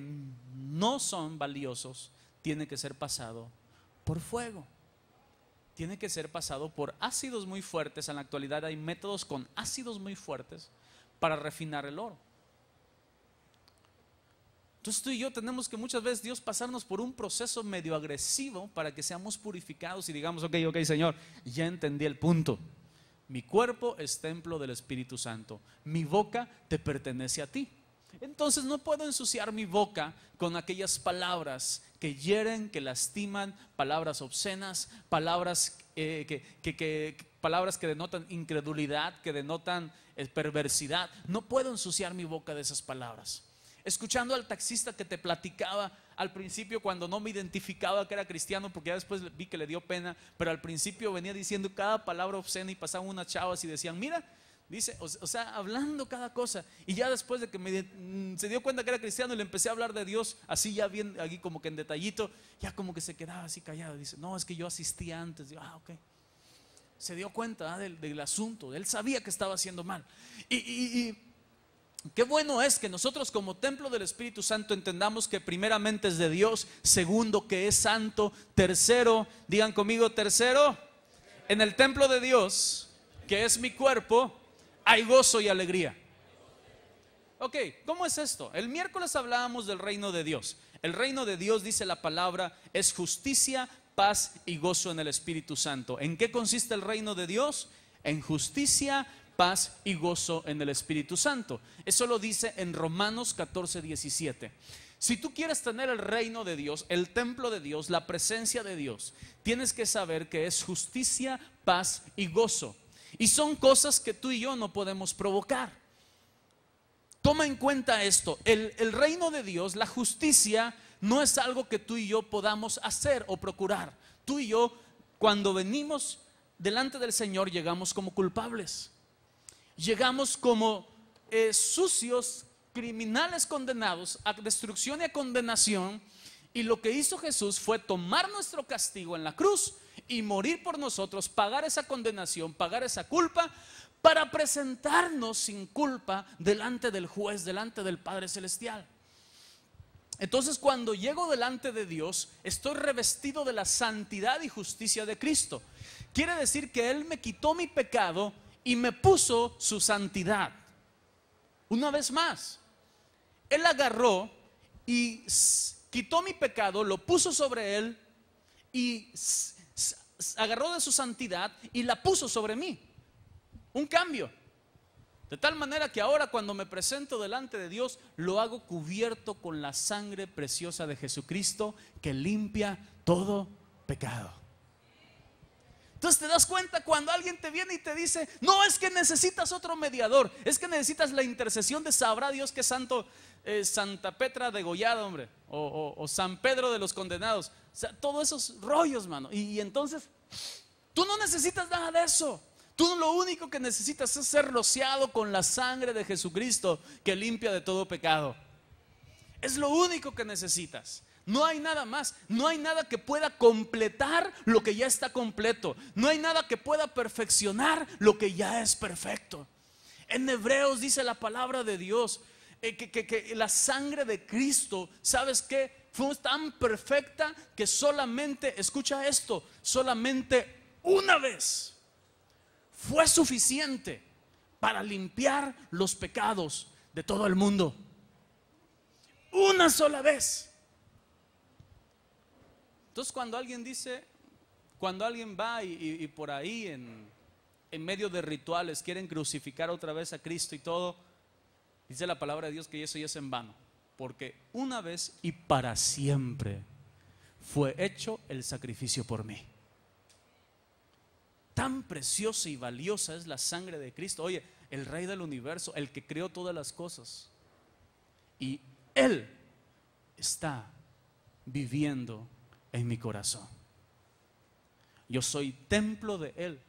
no son valiosos, tiene que ser pasado por fuego. Tiene que ser pasado por ácidos muy fuertes. En la actualidad hay métodos con ácidos muy fuertes para refinar el oro. Entonces tú y yo tenemos que muchas veces Dios pasarnos por un proceso medio agresivo para que seamos purificados y digamos, ok Señor, ya entendí el punto. Mi cuerpo es templo del Espíritu Santo. Mi boca te pertenece a ti. Entonces no puedo ensuciar mi boca con aquellas palabras que hieren, que lastiman, palabras obscenas, palabras palabras que denotan incredulidad, que denotan perversidad. No puedo ensuciar mi boca de esas palabras. Escuchando al taxista que te platicaba al principio, cuando no me identificaba que era cristiano, porque ya después vi que le dio pena, pero al principio venía diciendo cada palabra obscena y pasaban unas chavas y decían, mira, dice, o sea, hablando cada cosa. Y ya después de que se dio cuenta que era cristiano y le empecé a hablar de Dios, así ya bien, aquí como que en detallito, ya como que se quedaba así callado. Dice, no, es que yo asistía antes. Digo, ok. Se dio cuenta del asunto, él sabía que estaba haciendo mal. Y qué bueno es que nosotros como templo del Espíritu Santo entendamos que primeramente es de Dios, segundo que es santo, tercero, digan conmigo tercero, en el templo de Dios, que es mi cuerpo, hay gozo y alegría. Ok, ¿cómo es esto? El miércoles hablábamos del reino de Dios. El reino de Dios, dice la palabra, es justicia, paz y gozo en el Espíritu Santo. ¿En qué consiste el reino de Dios? En justicia, paz y gozo en el Espíritu Santo. Eso lo dice en Romanos 14:17. Si tú quieres tener el reino de Dios, el templo de Dios, la presencia de Dios, tienes que saber que es justicia, paz y gozo. Y son cosas que tú y yo no podemos provocar. Toma en cuenta esto, el reino de Dios, la justicia, no es algo que tú y yo podamos hacer o procurar. Tú y yo, cuando venimos delante del Señor, llegamos como culpables. Llegamos como sucios, criminales condenados a destrucción y a condenación. Y lo que hizo Jesús fue tomar nuestro castigo en la cruz y morir por nosotros, pagar esa condenación, pagar esa culpa, para presentarnos sin culpa delante del juez, delante del Padre Celestial. Entonces, cuando llego delante de Dios, estoy revestido de la santidad y justicia de Cristo. Quiere decir que Él me quitó mi pecado y me puso su santidad. Una vez más, Él agarró y quitó mi pecado, lo puso sobre Él y agarró de su santidad y la puso sobre mí. Un cambio. De tal manera que ahora cuando me presento delante de Dios, lo hago cubierto con la sangre preciosa de Jesucristo que limpia todo pecado. Entonces te das cuenta cuando alguien te viene y te dice, no, es que necesitas otro mediador, es que necesitas la intercesión de sabrá Dios que santo, Santa Petra degollada, hombre, o San Pedro de los condenados. O sea, todos esos rollos, mano. Y entonces tú no necesitas nada de eso. Tú lo único que necesitas es ser rociado con la sangre de Jesucristo que limpia de todo pecado. Es lo único que necesitas. No hay nada más. No hay nada que pueda completar lo que ya está completo. No hay nada que pueda perfeccionar lo que ya es perfecto. En Hebreos dice la palabra de Dios que la sangre de Cristo, ¿sabes qué? Fue tan perfecta que solamente, escucha esto, solamente una vez fue suficiente para limpiar los pecados de todo el mundo. Una sola vez. Entonces cuando alguien dice, cuando alguien va y por ahí en medio de rituales quieren crucificar otra vez a Cristo y todo, dice la palabra de Dios que eso ya es en vano, porque una vez y para siempre fue hecho el sacrificio por mí. Tan preciosa y valiosa es la sangre de Cristo. Oye, el Rey del universo, el que creó todas las cosas, y Él está viviendo en mi corazón. Yo soy templo de Él,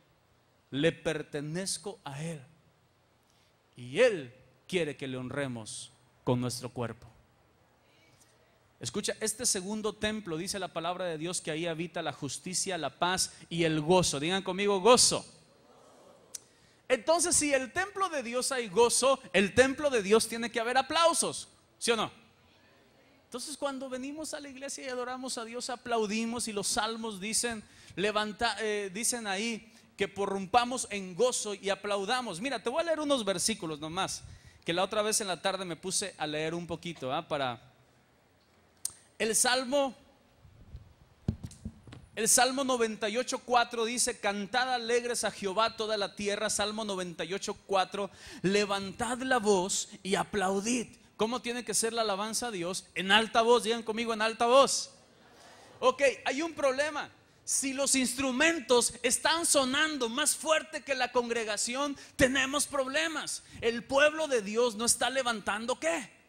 le pertenezco a Él, y Él quiere que le honremos con nuestro cuerpo. Escucha, este segundo templo, dice la palabra de Dios, que ahí habita la justicia, la paz y el gozo. Digan conmigo, gozo. Entonces, si el templo de Dios hay gozo, el templo de Dios tiene que haber aplausos, ¿sí o no? Entonces, cuando venimos a la iglesia y adoramos a Dios, aplaudimos, y los salmos dicen, dicen ahí que porrumpamos en gozo y aplaudamos. Mira, te voy a leer unos versículos nomás, que la otra vez en la tarde me puse a leer un poquito, para... El Salmo El Salmo 98:4 dice: cantad alegres a Jehová toda la tierra. Salmo 98:4: levantad la voz y aplaudid. ¿Cómo tiene que ser la alabanza a Dios? En alta voz, digan conmigo, en alta voz. Ok, hay un problema. Si los instrumentos están sonando más fuerte que la congregación, tenemos problemas. El pueblo de Dios no está levantando ¿qué?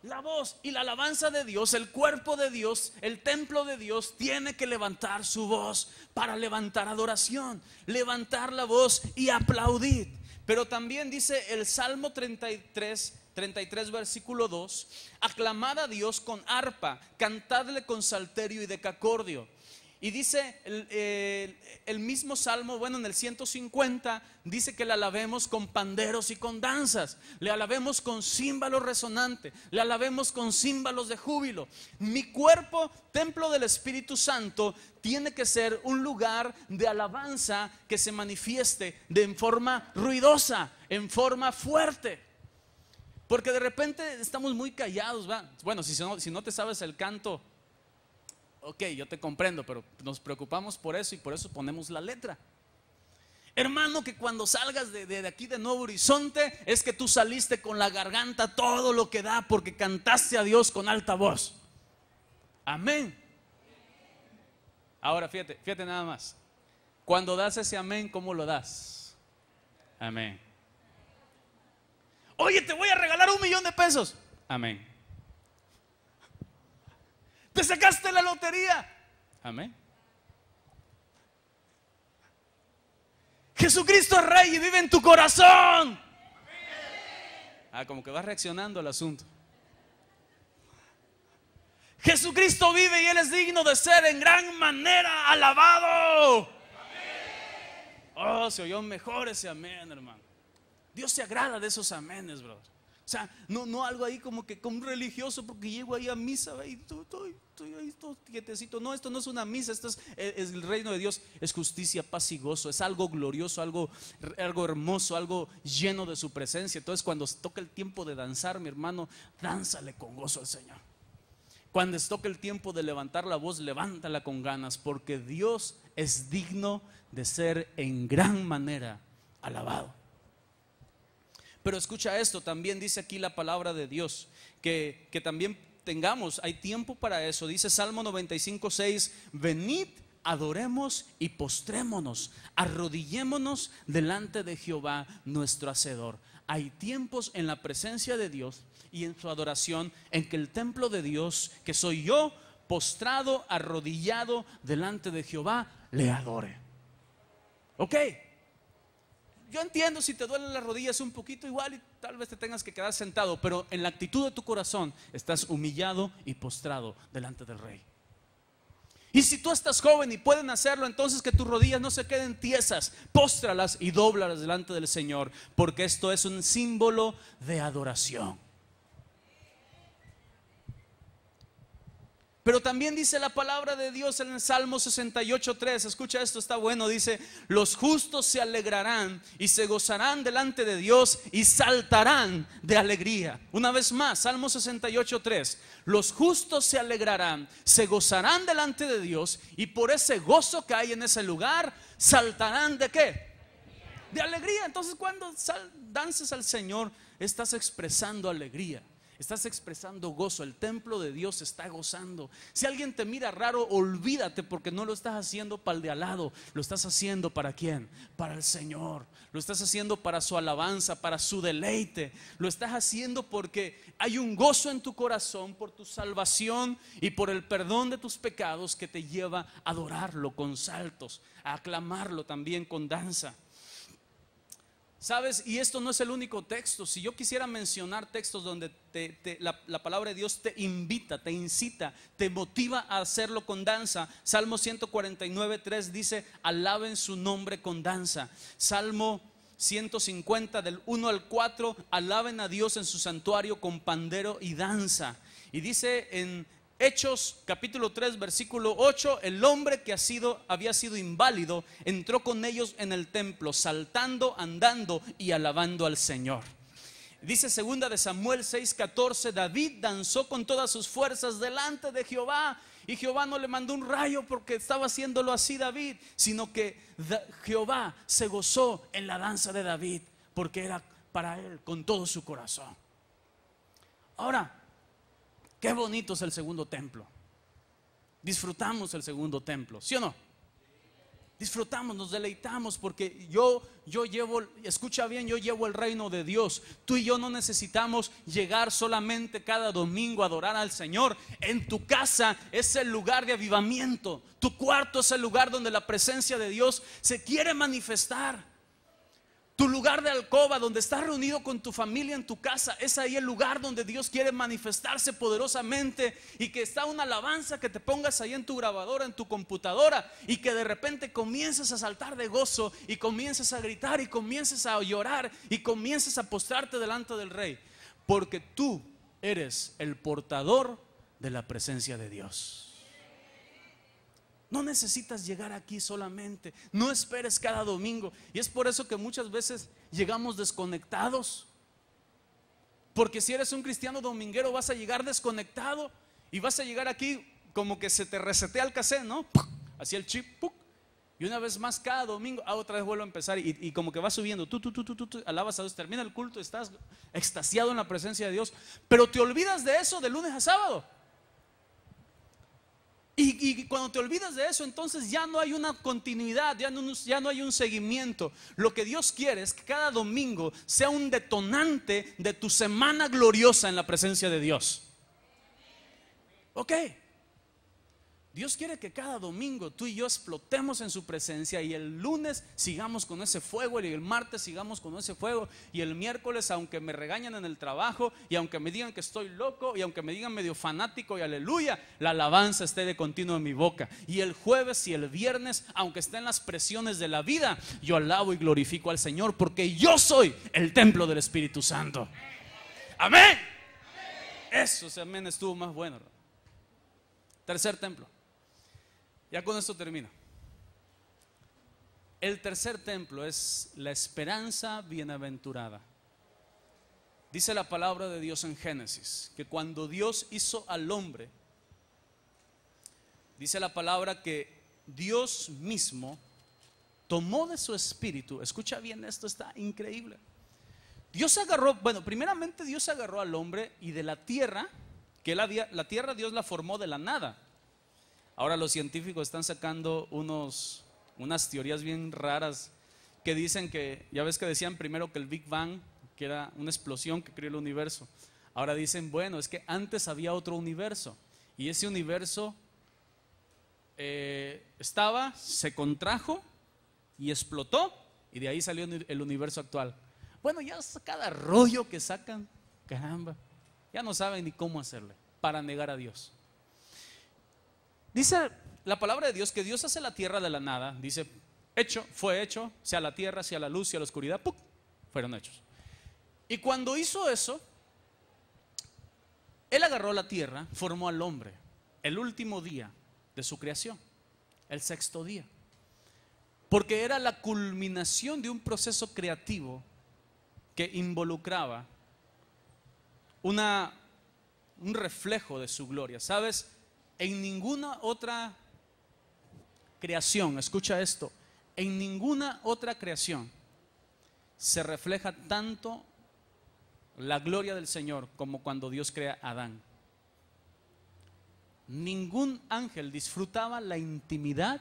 La voz. Y la alabanza de Dios, el cuerpo de Dios, el templo de Dios tiene que levantar su voz para levantar adoración, levantar la voz y aplaudir. Pero también dice el Salmo 33 versículo 2: aclamad a Dios con arpa, cantadle con salterio y decacordio. Y dice el mismo Salmo, bueno, en el 150 dice que le alabemos con panderos y con danzas, le alabemos con címbalos resonantes, le alabemos con címbalos de júbilo. Mi cuerpo, templo del Espíritu Santo, tiene que ser un lugar de alabanza que se manifieste en forma ruidosa, en forma fuerte. Porque de repente estamos muy callados, ¿va? Bueno, si no te sabes el canto, ok, yo te comprendo, pero nos preocupamos por eso y por eso ponemos la letra. Hermano, que cuando salgas de aquí de Nuevo Horizonte, es que tú saliste con la garganta todo lo que da, porque cantaste a Dios con alta voz. Amén. Ahora fíjate nada más. Cuando das ese amén, ¿cómo lo das? Amén. Oye, te voy a regalar $1,000,000. Amén. Te sacaste la lotería. Amén. Jesucristo es Rey y vive en tu corazón. Como que vas reaccionando al asunto. Jesucristo vive y Él es digno de ser en gran manera alabado. Oh, se oyó mejor ese amén, hermano. Dios se agrada de esos aménes, brother. O sea, no algo ahí como que como un religioso, porque llego ahí a misa y estoy ahí todo quietecito. No, esto no es una misa, esto es el reino de Dios. Es justicia, paz y gozo. Es algo glorioso, algo hermoso, algo lleno de su presencia. Entonces cuando toca el tiempo de danzar, mi hermano, dánzale con gozo al Señor. Cuando toque el tiempo de levantar la voz, levántala con ganas, porque Dios es digno de ser en gran manera alabado. Pero escucha esto, también dice aquí la palabra de Dios que también tengamos, hay tiempo para eso. Dice Salmo 95:6: venid, adoremos y postrémonos, arrodillémonos delante de Jehová nuestro Hacedor. Hay tiempos en la presencia de Dios y en su adoración en que el templo de Dios, que soy yo, postrado, arrodillado delante de Jehová, le adore. Ok. Yo entiendo si te duelen las rodillas un poquito, igual y tal vez te tengas que quedar sentado, pero en la actitud de tu corazón estás humillado y postrado delante del Rey. Y si tú estás joven y pueden hacerlo, entonces que tus rodillas no se queden tiesas, póstralas y dóblalas delante del Señor, porque esto es un símbolo de adoración. Pero también dice la palabra de Dios en el Salmo 68:3, escucha esto, está bueno, dice: los justos se alegrarán y se gozarán delante de Dios y saltarán de alegría. Una vez más, Salmo 68:3, los justos se alegrarán, se gozarán delante de Dios, y por ese gozo que hay en ese lugar, saltarán ¿de qué? De alegría. Entonces cuando danzas al Señor, estás expresando alegría. Estás expresando gozo, el templo de Dios está gozando. Si alguien te mira raro, olvídate, porque no lo estás haciendo para el de al lado. Lo estás haciendo ¿para quién? Para el Señor. Lo estás haciendo para su alabanza, para su deleite. Lo estás haciendo porque hay un gozo en tu corazón por tu salvación y por el perdón de tus pecados que te lleva a adorarlo con saltos, a aclamarlo también con danza. ¿Sabes? Y esto no es el único texto. Si yo quisiera mencionar textos donde la palabra de Dios te invita, te incita, te motiva a hacerlo con danza. Salmo 149:3 dice: alaben su nombre con danza. Salmo 150 del 1 al 4: alaben a Dios en su santuario con pandero y danza. Y dice en Hechos capítulo 3 versículo 8: el hombre que había sido inválido entró con ellos en el templo, saltando, andando y alabando al Señor. Dice segunda de Samuel 6:14: David danzó con todas sus fuerzas delante de Jehová. Y Jehová no le mandó un rayo porque estaba haciéndolo así David, sino que Jehová se gozó en la danza de David porque era para él con todo su corazón. Ahora, qué bonito es el segundo templo. Disfrutamos el segundo templo, ¿sí o no? Disfrutamos, nos deleitamos porque yo llevo, escucha bien, yo llevo el reino de Dios. Tú y yo no necesitamos llegar solamente cada domingo a adorar al Señor. En tu casa es el lugar de avivamiento. Tu cuarto es el lugar donde la presencia de Dios se quiere manifestar. Tu lugar de alcoba, donde estás reunido con tu familia en tu casa, es ahí el lugar donde Dios quiere manifestarse poderosamente. Y que está una alabanza que te pongas ahí en tu grabadora, en tu computadora, y que de repente comiences a saltar de gozo y comiences a gritar y comiences a llorar y comiences a postrarte delante del Rey, porque tú eres el portador de la presencia de Dios. No necesitas llegar aquí solamente. No esperes cada domingo. Y es por eso que muchas veces llegamos desconectados. Porque si eres un cristiano dominguero vas a llegar desconectado y vas a llegar aquí como que se te resetea el cassette, ¿no? Así el chip, ¡puc! Y una vez más cada domingo, otra vez vuelvo a empezar y como que va subiendo. Tú, alabas a Dios, termina el culto, estás extasiado en la presencia de Dios, pero te olvidas de eso de lunes a sábado. Y cuando te olvidas de eso, entonces ya no hay una continuidad, ya no hay un seguimiento. Lo que Dios quiere es que cada domingo sea un detonante de tu semana gloriosa en la presencia de Dios. Ok. Dios quiere que cada domingo tú y yo explotemos en su presencia, y el lunes sigamos con ese fuego, y el martes sigamos con ese fuego, y el miércoles, aunque me regañan en el trabajo y aunque me digan que estoy loco y aunque me digan medio fanático y aleluya, la alabanza esté de continuo en mi boca. Y el jueves y el viernes, aunque estén las presiones de la vida, yo alabo y glorifico al Señor, porque yo soy el templo del Espíritu Santo. Amén. Eso, ese amén estuvo más bueno. Tercer templo. Ya con esto termino. El tercer templo es la esperanza bienaventurada. Dice la palabra de Dios en Génesis que cuando Dios hizo al hombre, dice la palabra que Dios mismo tomó de su espíritu. Escucha bien, esto está increíble. Dios agarró, primeramente Dios agarró al hombre y de la tierra, que la tierra Dios la formó de la nada. Ahora los científicos están sacando unas teorías bien raras que dicen que, ya ves que decían primero que el Big Bang, que era una explosión que creó el universo. Ahora dicen, bueno, es que antes había otro universo y ese universo se contrajo y explotó, y de ahí salió el universo actual. Bueno, ya cada rollo que sacan, caramba, ya no saben ni cómo hacerle para negar a Dios. Dice la palabra de Dios que Dios hace la tierra de la nada. Dice, fue hecho, sea la tierra, sea la luz, sea la oscuridad, ¡puc!, fueron hechos. Y cuando hizo eso, Él agarró la tierra, formó al hombre, el último día de su creación, el sexto día, porque era la culminación de un proceso creativo que involucraba un reflejo de su gloria. ¿Sabes? En ninguna otra creación, escucha esto, en ninguna otra creación se refleja tanto la gloria del Señor como cuando Dios crea a Adán. Ningún ángel disfrutaba la intimidad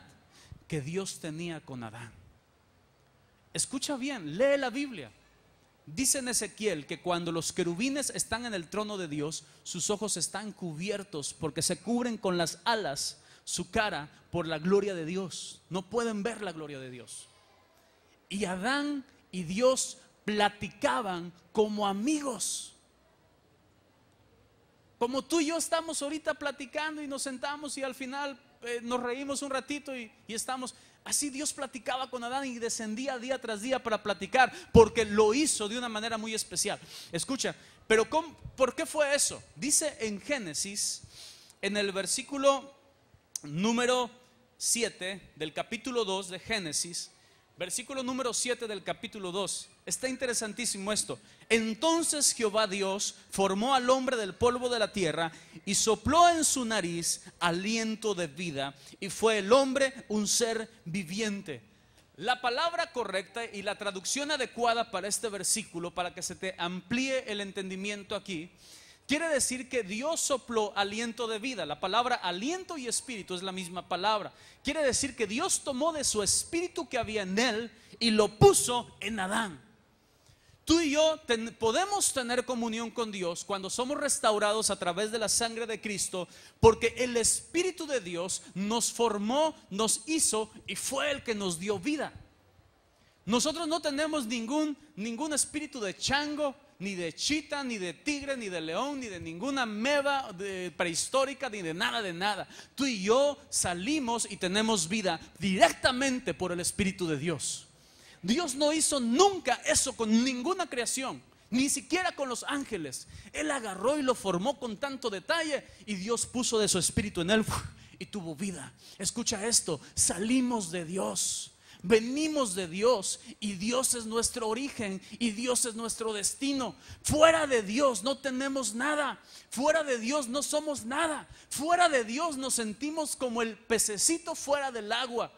que Dios tenía con Adán. Escucha bien, lee la Biblia. Dice en Ezequiel que cuando los querubines están en el trono de Dios, sus ojos están cubiertos porque se cubren con las alas su cara por la gloria de Dios. No pueden ver la gloria de Dios. Y Adán y Dios platicaban como amigos, como tú y yo estamos ahorita platicando y nos sentamos y al final nos reímos un ratito y estamos. Así Dios platicaba con Adán y descendía día tras día para platicar, porque lo hizo de una manera muy especial. Escucha, pero ¿por qué fue eso? Dice en Génesis, en el versículo número 7 del capítulo 2 de Génesis, Versículo número 7 del capítulo 2. Está interesantísimo esto. Entonces Jehová Dios formó al hombre del polvo de la tierra y sopló en su nariz aliento de vida, y fue el hombre un ser viviente. La palabra correcta y la traducción adecuada para este versículo, para que se te amplíe el entendimiento aquí, quiere decir que Dios sopló aliento de vida. La palabra aliento y espíritu es la misma palabra. Quiere decir que Dios tomó de su espíritu que había en él y lo puso en Adán. Tú y yo podemos tener comunión con Dios cuando somos restaurados a través de la sangre de Cristo, porque el Espíritu de Dios nos formó, nos hizo y fue el que nos dio vida. Nosotros no tenemos ningún espíritu de chango, ni de chita, ni de tigre, ni de león, ni de ninguna ameba prehistórica, ni de nada de nada. Tú y yo salimos y tenemos vida directamente por el Espíritu de Dios. Dios no hizo nunca eso con ninguna creación, ni siquiera con los ángeles. Él agarró y lo formó con tanto detalle, y Dios puso de su espíritu en él y tuvo vida. Escucha esto: salimos de Dios, venimos de Dios, y Dios es nuestro origen y Dios es nuestro destino. Fuera de Dios no tenemos nada. Fuera de Dios no somos nada. Fuera de Dios nos sentimos como el pececito fuera del agua.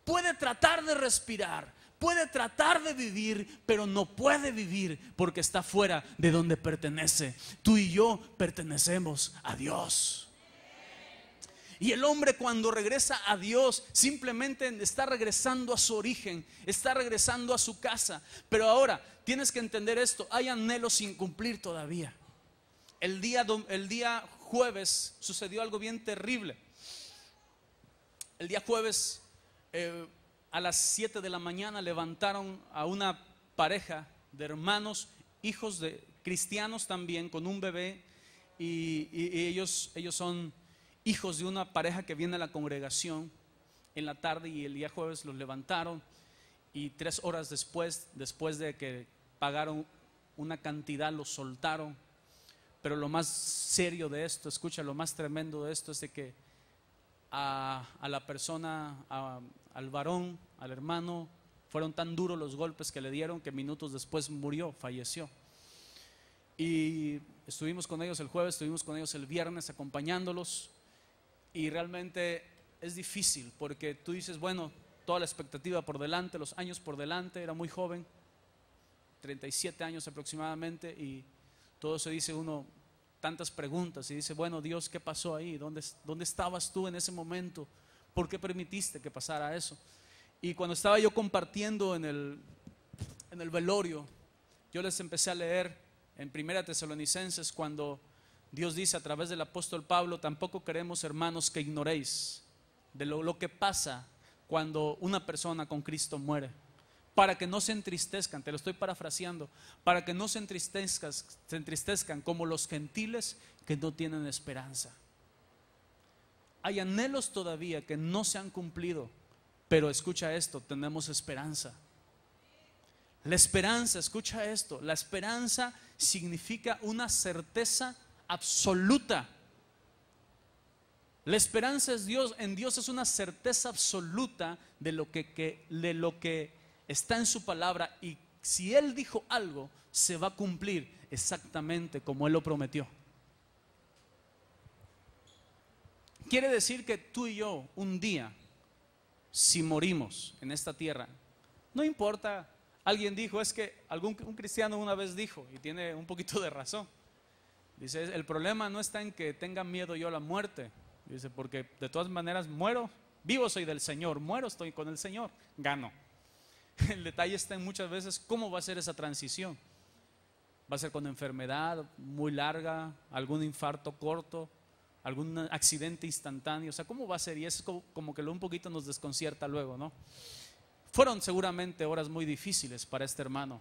Puede tratar de respirar, puede tratar de vivir, pero no puede vivir porque está fuera de donde pertenece. Tú y yo pertenecemos a Dios. Y el hombre, cuando regresa a Dios, simplemente está regresando a su origen, está regresando a su casa. Pero ahora tienes que entender esto: hay anhelos sin cumplir todavía. El día jueves sucedió algo bien terrible. El día jueves a las 7 de la mañana levantaron a una pareja de hermanos, hijos de cristianos también, con un bebé, y ellos son hijos de una pareja que viene a la congregación en la tarde, y el día jueves los levantaron, y 3 horas después de que pagaron una cantidad, los soltaron. Pero lo más serio de esto, escucha, lo más tremendo de esto es de que a la persona, al varón, al hermano, fueron tan duros los golpes que le dieron que minutos después murió, falleció. Y estuvimos con ellos el jueves, estuvimos con ellos el viernes acompañándolos, y realmente es difícil porque tú dices, bueno, toda la expectativa por delante, los años por delante. Era muy joven, 37 años aproximadamente, y todo se dice uno, tantas preguntas, y dice, bueno, Dios, ¿qué pasó ahí? ¿Dónde estabas tú en ese momento? ¿Por qué permitiste que pasara eso? Y cuando estaba yo compartiendo en el velorio, yo les empecé a leer en 1 Tesalonicenses, cuando Dios dice a través del apóstol Pablo: tampoco queremos, hermanos, que ignoréis de lo que pasa cuando una persona con Cristo muere, para que no se entristezcan. Te lo estoy parafraseando: para que no se entristezcan como los gentiles que no tienen esperanza. Hay anhelos todavía que no se han cumplido, pero escucha esto: tenemos esperanza. La esperanza, escucha esto, la esperanza significa una certeza absoluta. La esperanza es Dios, en Dios es una certeza absoluta de lo que está en su palabra, y si Él dijo algo, se va a cumplir exactamente como Él lo prometió. Quiere decir que tú y yo, un día, si morimos en esta tierra, no importa. Alguien dijo, es que un cristiano una vez dijo, y tiene un poquito de razón, dice: el problema no está en que tenga miedo yo a la muerte, dice, porque de todas maneras muero, vivo soy del Señor, muero estoy con el Señor, gano. El detalle está en muchas veces cómo va a ser esa transición. Va a ser con enfermedad muy larga, algún infarto corto, algún accidente instantáneo. O sea, ¿cómo va a ser? Y eso como que un poquito nos desconcierta luego, ¿no? Fueron seguramente horas muy difíciles para este hermano.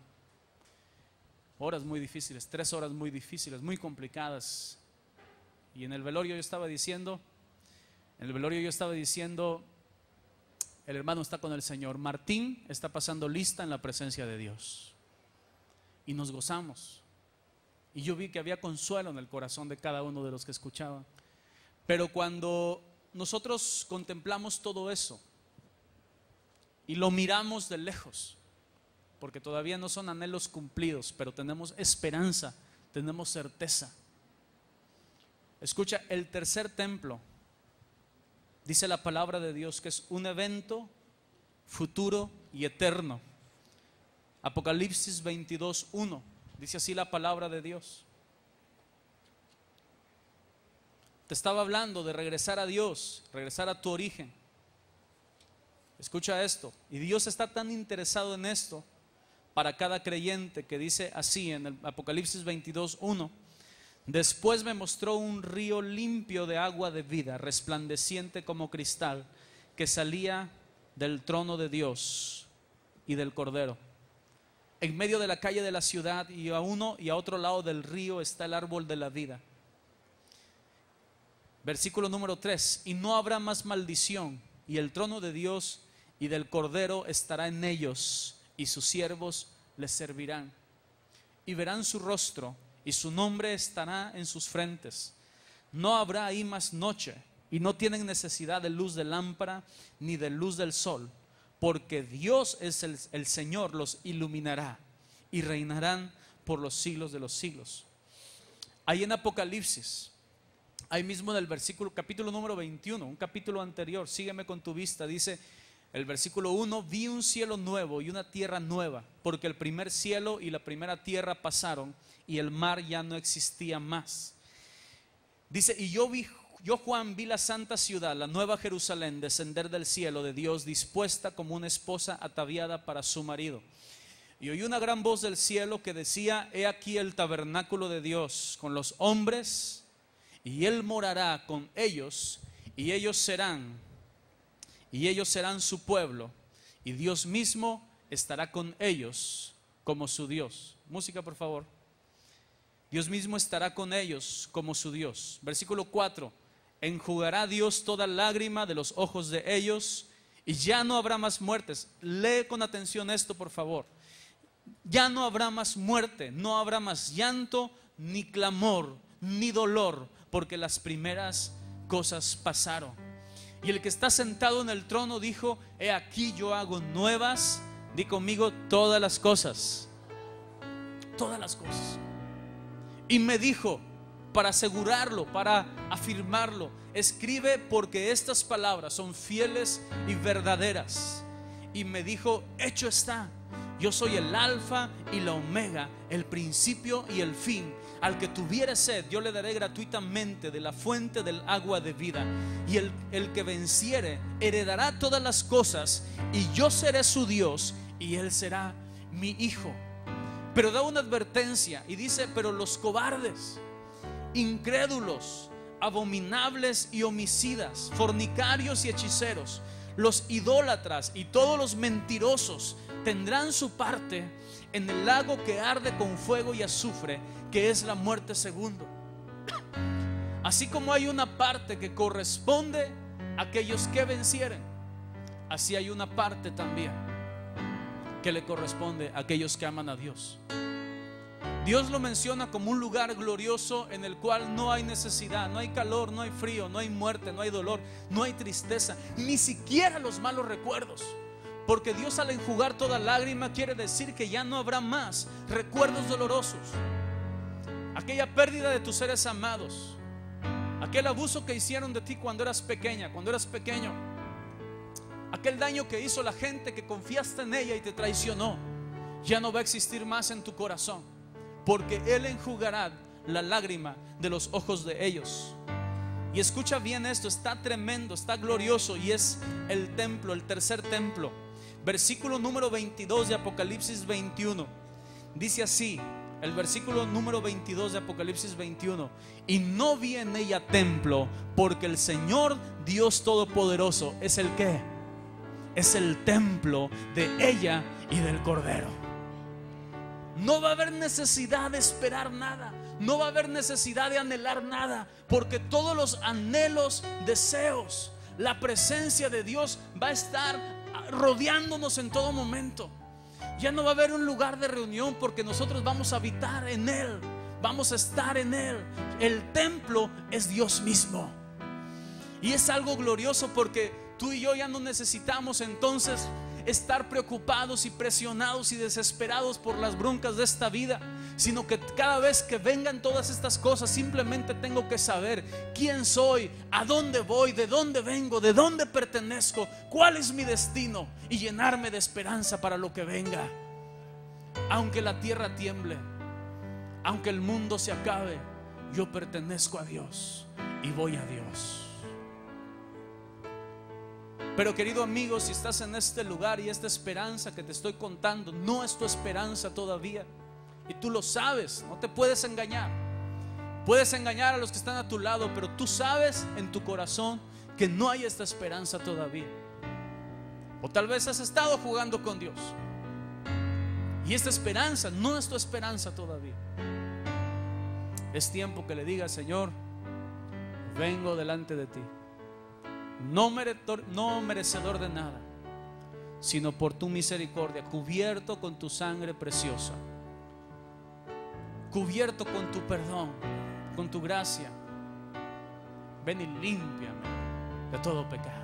Horas muy difíciles, 3 horas muy difíciles, muy complicadas. Y en el velorio yo estaba diciendo, el hermano está con el Señor. Martín está pasando lista en la presencia de Dios. Y nos gozamos. Y yo vi que había consuelo en el corazón de cada uno de los que escuchaban. Pero cuando nosotros contemplamos todo eso, y lo miramos de lejos, porque todavía no son anhelos cumplidos, pero tenemos esperanza, tenemos certeza. Escucha, el tercer templo, dice la palabra de Dios que es un evento futuro y eterno. Apocalipsis 22:1, dice así la palabra de Dios. Te estaba hablando de regresar a Dios, regresar a tu origen. Escucha esto, y Dios está tan interesado en esto para cada creyente que dice así en el Apocalipsis 22:1: después me mostró un río limpio de agua de vida, resplandeciente como cristal, que salía del trono de Dios y del Cordero. En medio de la calle de la ciudad y a uno y a otro lado del río está el árbol de la vida. Versículo número 3: y no habrá más maldición, y el trono de Dios y del Cordero estará en ellos, y sus siervos les servirán. Y verán su rostro, y su nombre estará en sus frentes. No habrá ahí más noche, y no tienen necesidad de luz de lámpara ni de luz del sol, porque Dios es el Señor, los iluminará, y reinarán por los siglos de los siglos. Ahí en Apocalipsis, ahí mismo en el versículo, capítulo número 21, un capítulo anterior, sígueme con tu vista, dice el versículo 1: vi un cielo nuevo y una tierra nueva, porque el primer cielo y la primera tierra pasaron y el mar ya no existía más. Dice, y yo Juan vi la santa ciudad, la nueva Jerusalén, descender del cielo de Dios, dispuesta como una esposa ataviada para su marido. Y oí una gran voz del cielo que decía: he aquí el tabernáculo de Dios con los hombres, y Él morará con ellos, y ellos serán su pueblo, y Dios mismo estará con ellos como su Dios. Música, por favor. Dios mismo estará con ellos como su Dios. Versículo 4: enjugará Dios toda lágrima de los ojos de ellos, y ya no habrá más muertes. Lee con atención esto, por favor. Ya no habrá más muerte, no habrá más llanto, ni clamor, ni dolor, porque las primeras cosas pasaron. Y el que está sentado en el trono dijo: he aquí yo hago nuevas, di conmigo, todas las cosas. Todas las cosas. Y me dijo, para asegurarlo, para afirmarlo: escribe, porque estas palabras son fieles y verdaderas. Y me dijo: hecho está. Yo soy el alfa y la omega, el principio y el fin. Al que tuviere sed, yo le daré gratuitamente de la fuente del agua de vida. Y el que venciere heredará todas las cosas, y yo seré su Dios, y él será mi hijo. Pero da una advertencia y dice: pero los cobardes, incrédulos, abominables y homicidas, fornicarios y hechiceros, los idólatras y todos los mentirosos tendrán su parte en el lago que arde con fuego y azufre, que es la muerte segunda. Así como hay una parte que corresponde a aquellos que vencieren, así hay una parte también que le corresponde a aquellos que aman a Dios. Dios lo menciona como un lugar glorioso en el cual no hay necesidad, no hay calor, no hay frío, no hay muerte, no hay dolor, no hay tristeza, ni siquiera los malos recuerdos. Porque Dios, al enjugar toda lágrima, quiere decir que ya no habrá más recuerdos dolorosos. Aquella pérdida de tus seres amados, aquel abuso que hicieron de ti cuando eras pequeña, cuando eras pequeño, aquel daño que hizo la gente que confiaste en ella y te traicionó, ya no va a existir más en tu corazón, porque Él enjugará la lágrima de los ojos de ellos. Y escucha bien esto, está tremendo, está glorioso, y es el templo, el tercer templo. Versículo número 22 de Apocalipsis 21. Dice así, el versículo número 22 de Apocalipsis 21: y no vi en ella templo, porque el Señor Dios Todopoderoso es el que es el templo de ella y del Cordero. No va a haber necesidad de esperar nada, no va a haber necesidad de anhelar nada, porque todos los anhelos, deseos, la presencia de Dios va a estar rodeándonos en todo momento. Ya no va a haber un lugar de reunión, porque nosotros vamos a habitar en Él, vamos a estar en Él. El templo es Dios mismo, y es algo glorioso, porque tú y yo ya no necesitamos entonces estar preocupados y presionados y desesperados por las broncas de esta vida, sino que cada vez que vengan todas estas cosas, simplemente tengo que saber quién soy, a dónde voy, de dónde vengo, de dónde pertenezco, cuál es mi destino, y llenarme de esperanza para lo que venga. Aunque la tierra tiemble, aunque el mundo se acabe, yo pertenezco a Dios y voy a Dios. Pero querido amigo, si estás en este lugar y esta esperanza que te estoy contando no es tu esperanza todavía, y tú lo sabes, no te puedes engañar. Puedes engañar a los que están a tu lado, pero tú sabes en tu corazón que no hay esta esperanza todavía. O tal vez has estado jugando con Dios y esta esperanza no es tu esperanza todavía. Es tiempo que le digas: Señor, vengo delante de ti, no merecedor de nada, sino por tu misericordia, cubierto con tu sangre preciosa, cubierto con tu perdón, con tu gracia. Ven y límpiame de todo pecado.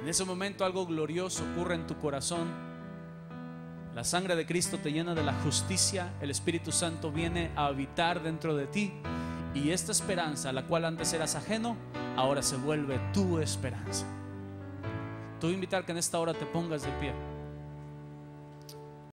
En ese momento algo glorioso ocurre en tu corazón. La sangre de Cristo te llena de la justicia. El Espíritu Santo viene a habitar dentro de ti, y esta esperanza a la cual antes eras ajeno, ahora se vuelve tu esperanza. Te voy a invitar que en esta hora te pongas de pie.